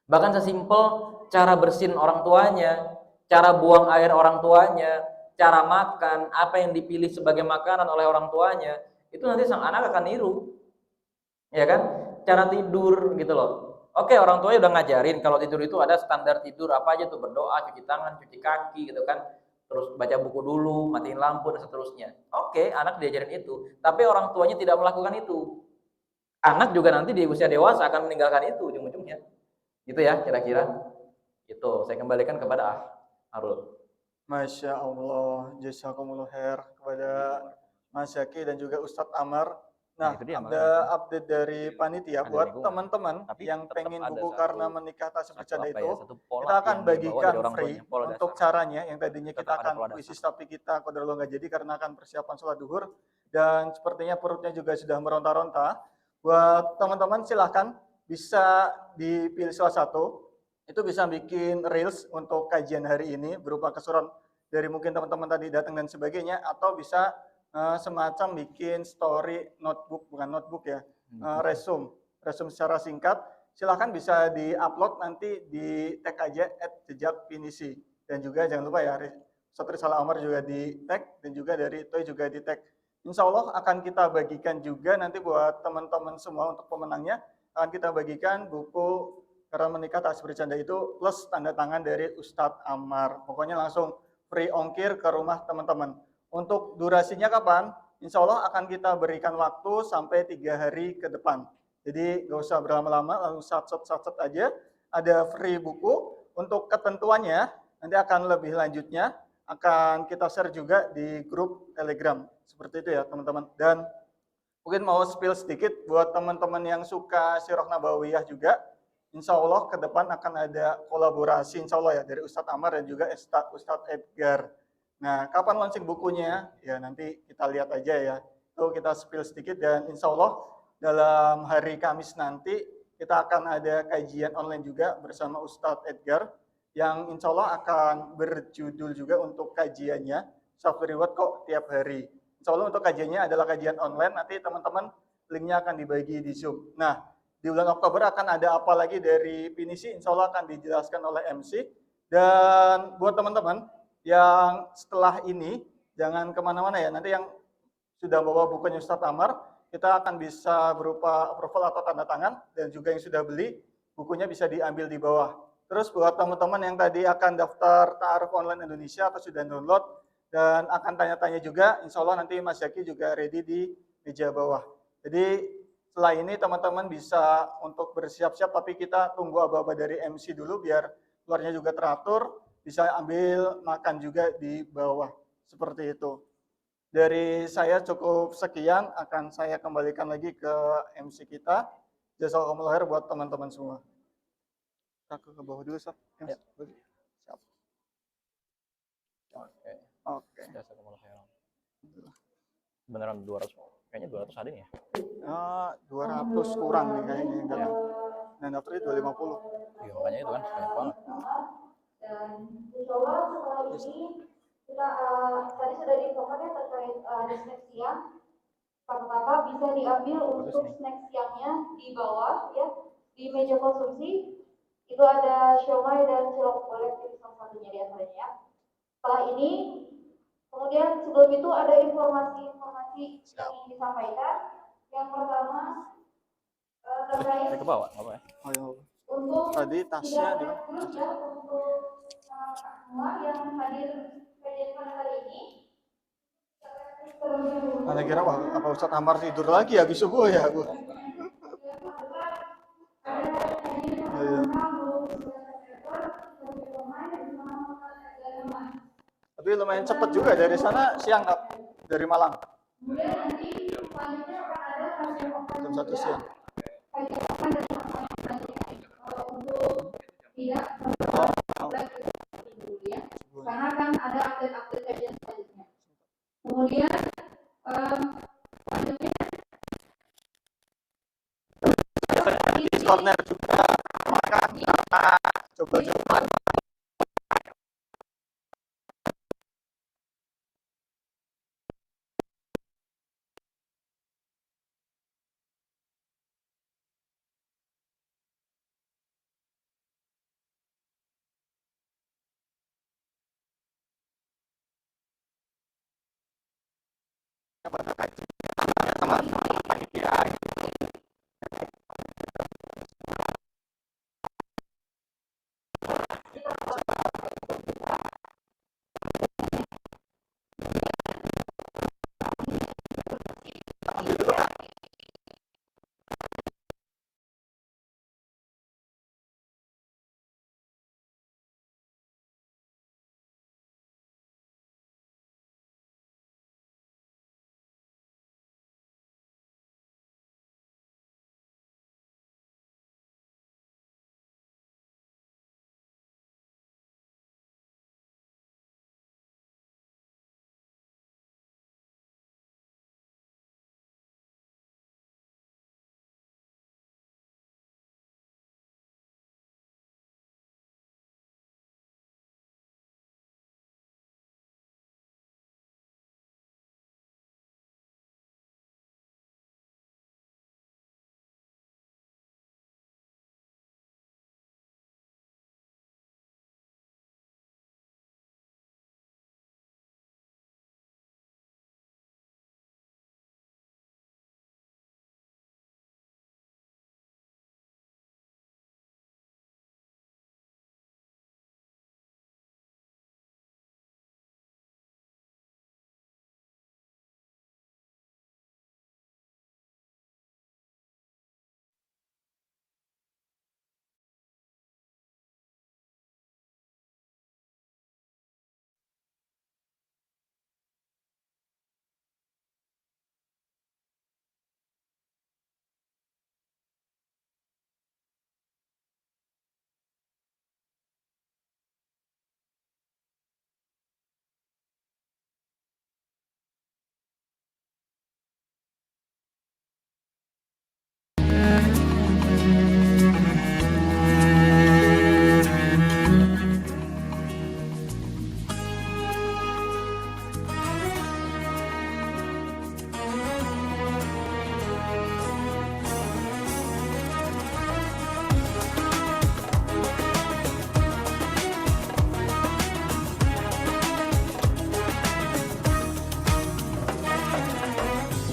bahkan sesimpel cara bersin orang tuanya, cara buang air orang tuanya, cara makan, apa yang dipilih sebagai makanan oleh orang tuanya, itu nanti sang anak akan niru, ya kan? Cara tidur gitu loh. Oke, orang tuanya udah ngajarin kalau tidur itu ada standar tidur apa aja tuh, berdoa, cuci tangan, cuci kaki gitu kan. Terus baca buku dulu, matiin lampu dan seterusnya. Oke, anak diajarin itu, tapi orang tuanya tidak melakukan itu. Anak juga nanti di usia dewasa akan meninggalkan itu ujung-ujungnya. Gitu ya kira-kira. Itu saya kembalikan kepada Arul. Masya Allah, jazakumullah khair kepada Mas Zaki dan juga Ustadz Amar. Nah, Nah, itu dia, ada update dari panitia ada buat lingkungan. teman-teman Tapi yang tetap pengen ada buku satu- karena menikah tak satu bercanda apa itu, ya, satu pola kita akan yang dibawa bagikan dari orang free tuanya, pola untuk dasar. caranya. Yang tadinya Tetap kita ada akan pola kuisis dasar. tapi kita kodarullah nggak jadi karena akan persiapan sholat duhur dan sepertinya perutnya juga sudah meronta-ronta. Buat teman-teman silahkan bisa dipilih salah satu. Itu bisa bikin reels untuk kajian hari ini berupa keseruan dari mungkin teman-teman tadi datang dan sebagainya, atau bisa semacam bikin story notebook, bukan notebook ya, resume secara singkat. Silahkan bisa di-upload, nanti di tag aja @jejak_pinisi, dan juga jangan lupa ya Satri Salah Omar juga di tag, dan juga dari Toy juga di tag. Insya Allah akan kita bagikan juga nanti buat teman-teman semua untuk pemenangnya, akan kita bagikan buku Karena Menikah Tak Bercanda itu plus tanda tangan dari Ustadz Amar. Pokoknya langsung free ongkir ke rumah teman-teman. Untuk durasinya kapan? Insya Allah akan kita berikan waktu sampai 3 hari ke depan. Jadi nggak usah berlama-lama, langsung satset aja. Ada free buku. Untuk ketentuannya, nanti akan lebih lanjutnya, akan kita share juga di grup Telegram. Seperti itu ya teman-teman. Dan mungkin mau spill sedikit buat teman-teman yang suka Sirah Nabawiyah juga. Insya Allah ke depan akan ada kolaborasi insya Allah ya dari Ustadz Amar dan juga Ustadz Edgar. Nah, kapan launching bukunya? Ya nanti kita lihat aja ya. Itu kita spill sedikit dan insya Allah dalam hari Kamis nanti kita akan ada kajian online juga bersama Ustadz Edgar yang insya Allah akan berjudul juga untuk kajiannya Self Reward kok tiap hari. Insya Allah untuk kajiannya adalah kajian online, nanti teman-teman linknya akan dibagi di Zoom. Nah, di bulan Oktober akan ada apa lagi dari Pinisi, insya Allah akan dijelaskan oleh MC. Dan buat teman-teman yang setelah ini, jangan kemana-mana ya, nanti yang sudah bawa bukunya Ustadz Amar, kita akan bisa berupa approval atau tanda tangan, dan juga yang sudah beli, bukunya bisa diambil di bawah. Terus buat teman-teman yang tadi akan daftar Ta'aruf Online Indonesia atau sudah download, dan akan tanya-tanya juga, insya Allah nanti Mas Zaki juga ready di meja bawah. Jadi setelah ini teman-teman bisa untuk bersiap-siap, tapi kita tunggu aba-aba dari MC dulu biar keluarnya juga teratur, bisa ambil makan juga di bawah. Seperti itu. Dari saya cukup sekian, akan saya kembalikan lagi ke MC kita. Jazakumullah khair buat teman-teman semua. Aku ke bawah dulu, Sob. Ya. Siap. Oke. Oke. Jazakumullah khairan. Beneran 200, kayaknya 200 ada nih ya. 200 kurang nih kayaknya yang datang. Dan daftarnya 250. Iya, makanya itu kan banyak banget. Dan insya Allah setelah ini kita tadi sudah diinfokan ya terkait ada snack siang. Kakak-kakak bisa diambil untuk snack siangnya di bawah ya, di meja konsumsi. Itu ada siomay dan cilok golek, jadi salah satunya di antaranya ya. Setelah ini, kemudian sebelum itu ada informasi-informasi yang ingin disampaikan. Yang pertama terkait Ke bawah, apa ya? Oh, ya. untuk Tadi tasnya di terus ya untuk semua yang hadir kajian pada kali ini. Anda kira wah, apa Ustadz Amar tidur lagi habis subuh ya, Bu? Iya. Tapi lumayan cepet juga dari sana siang, Kak. Dari Malang. Kemudian nanti selanjutnya akan ada Jam 1 siang. untuk tidak dulu ya, karena kan ada update-update kajian selanjutnya. Kemudian selanjutnya Corner juga makan coba-coba.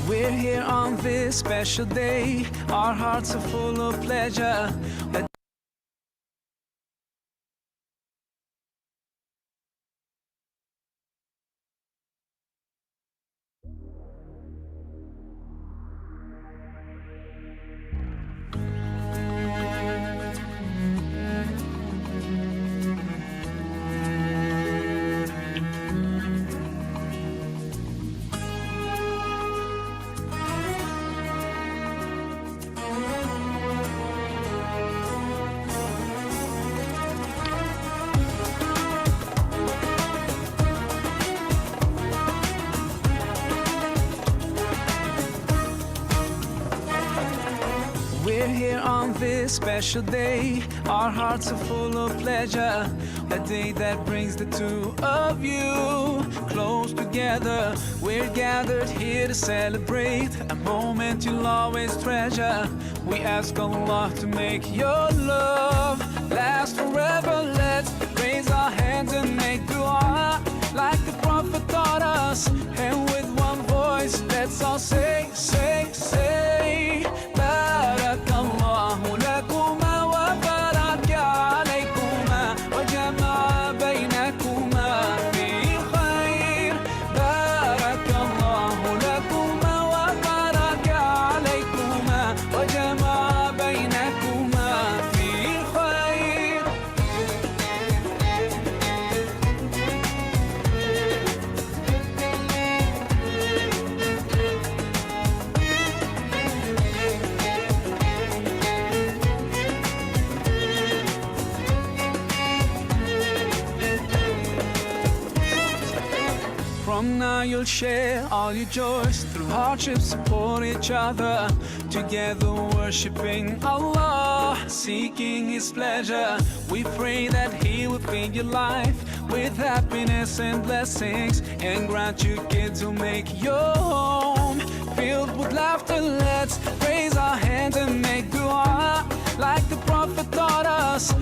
We're here on this special day. Our hearts are full of pleasure. We're here on this special day. Our hearts are full of pleasure. A day that brings the two of you close together. We're gathered here to celebrate a moment you'll always treasure. We ask Allah to make your love last From now you'll share all your joys, through hardships support each other, together worshiping Allah, seeking His pleasure. We pray that He will fill your life with happiness and blessings, and grant you kids who make your home filled with laughter. Let's raise our hands and make dua like the Prophet taught us.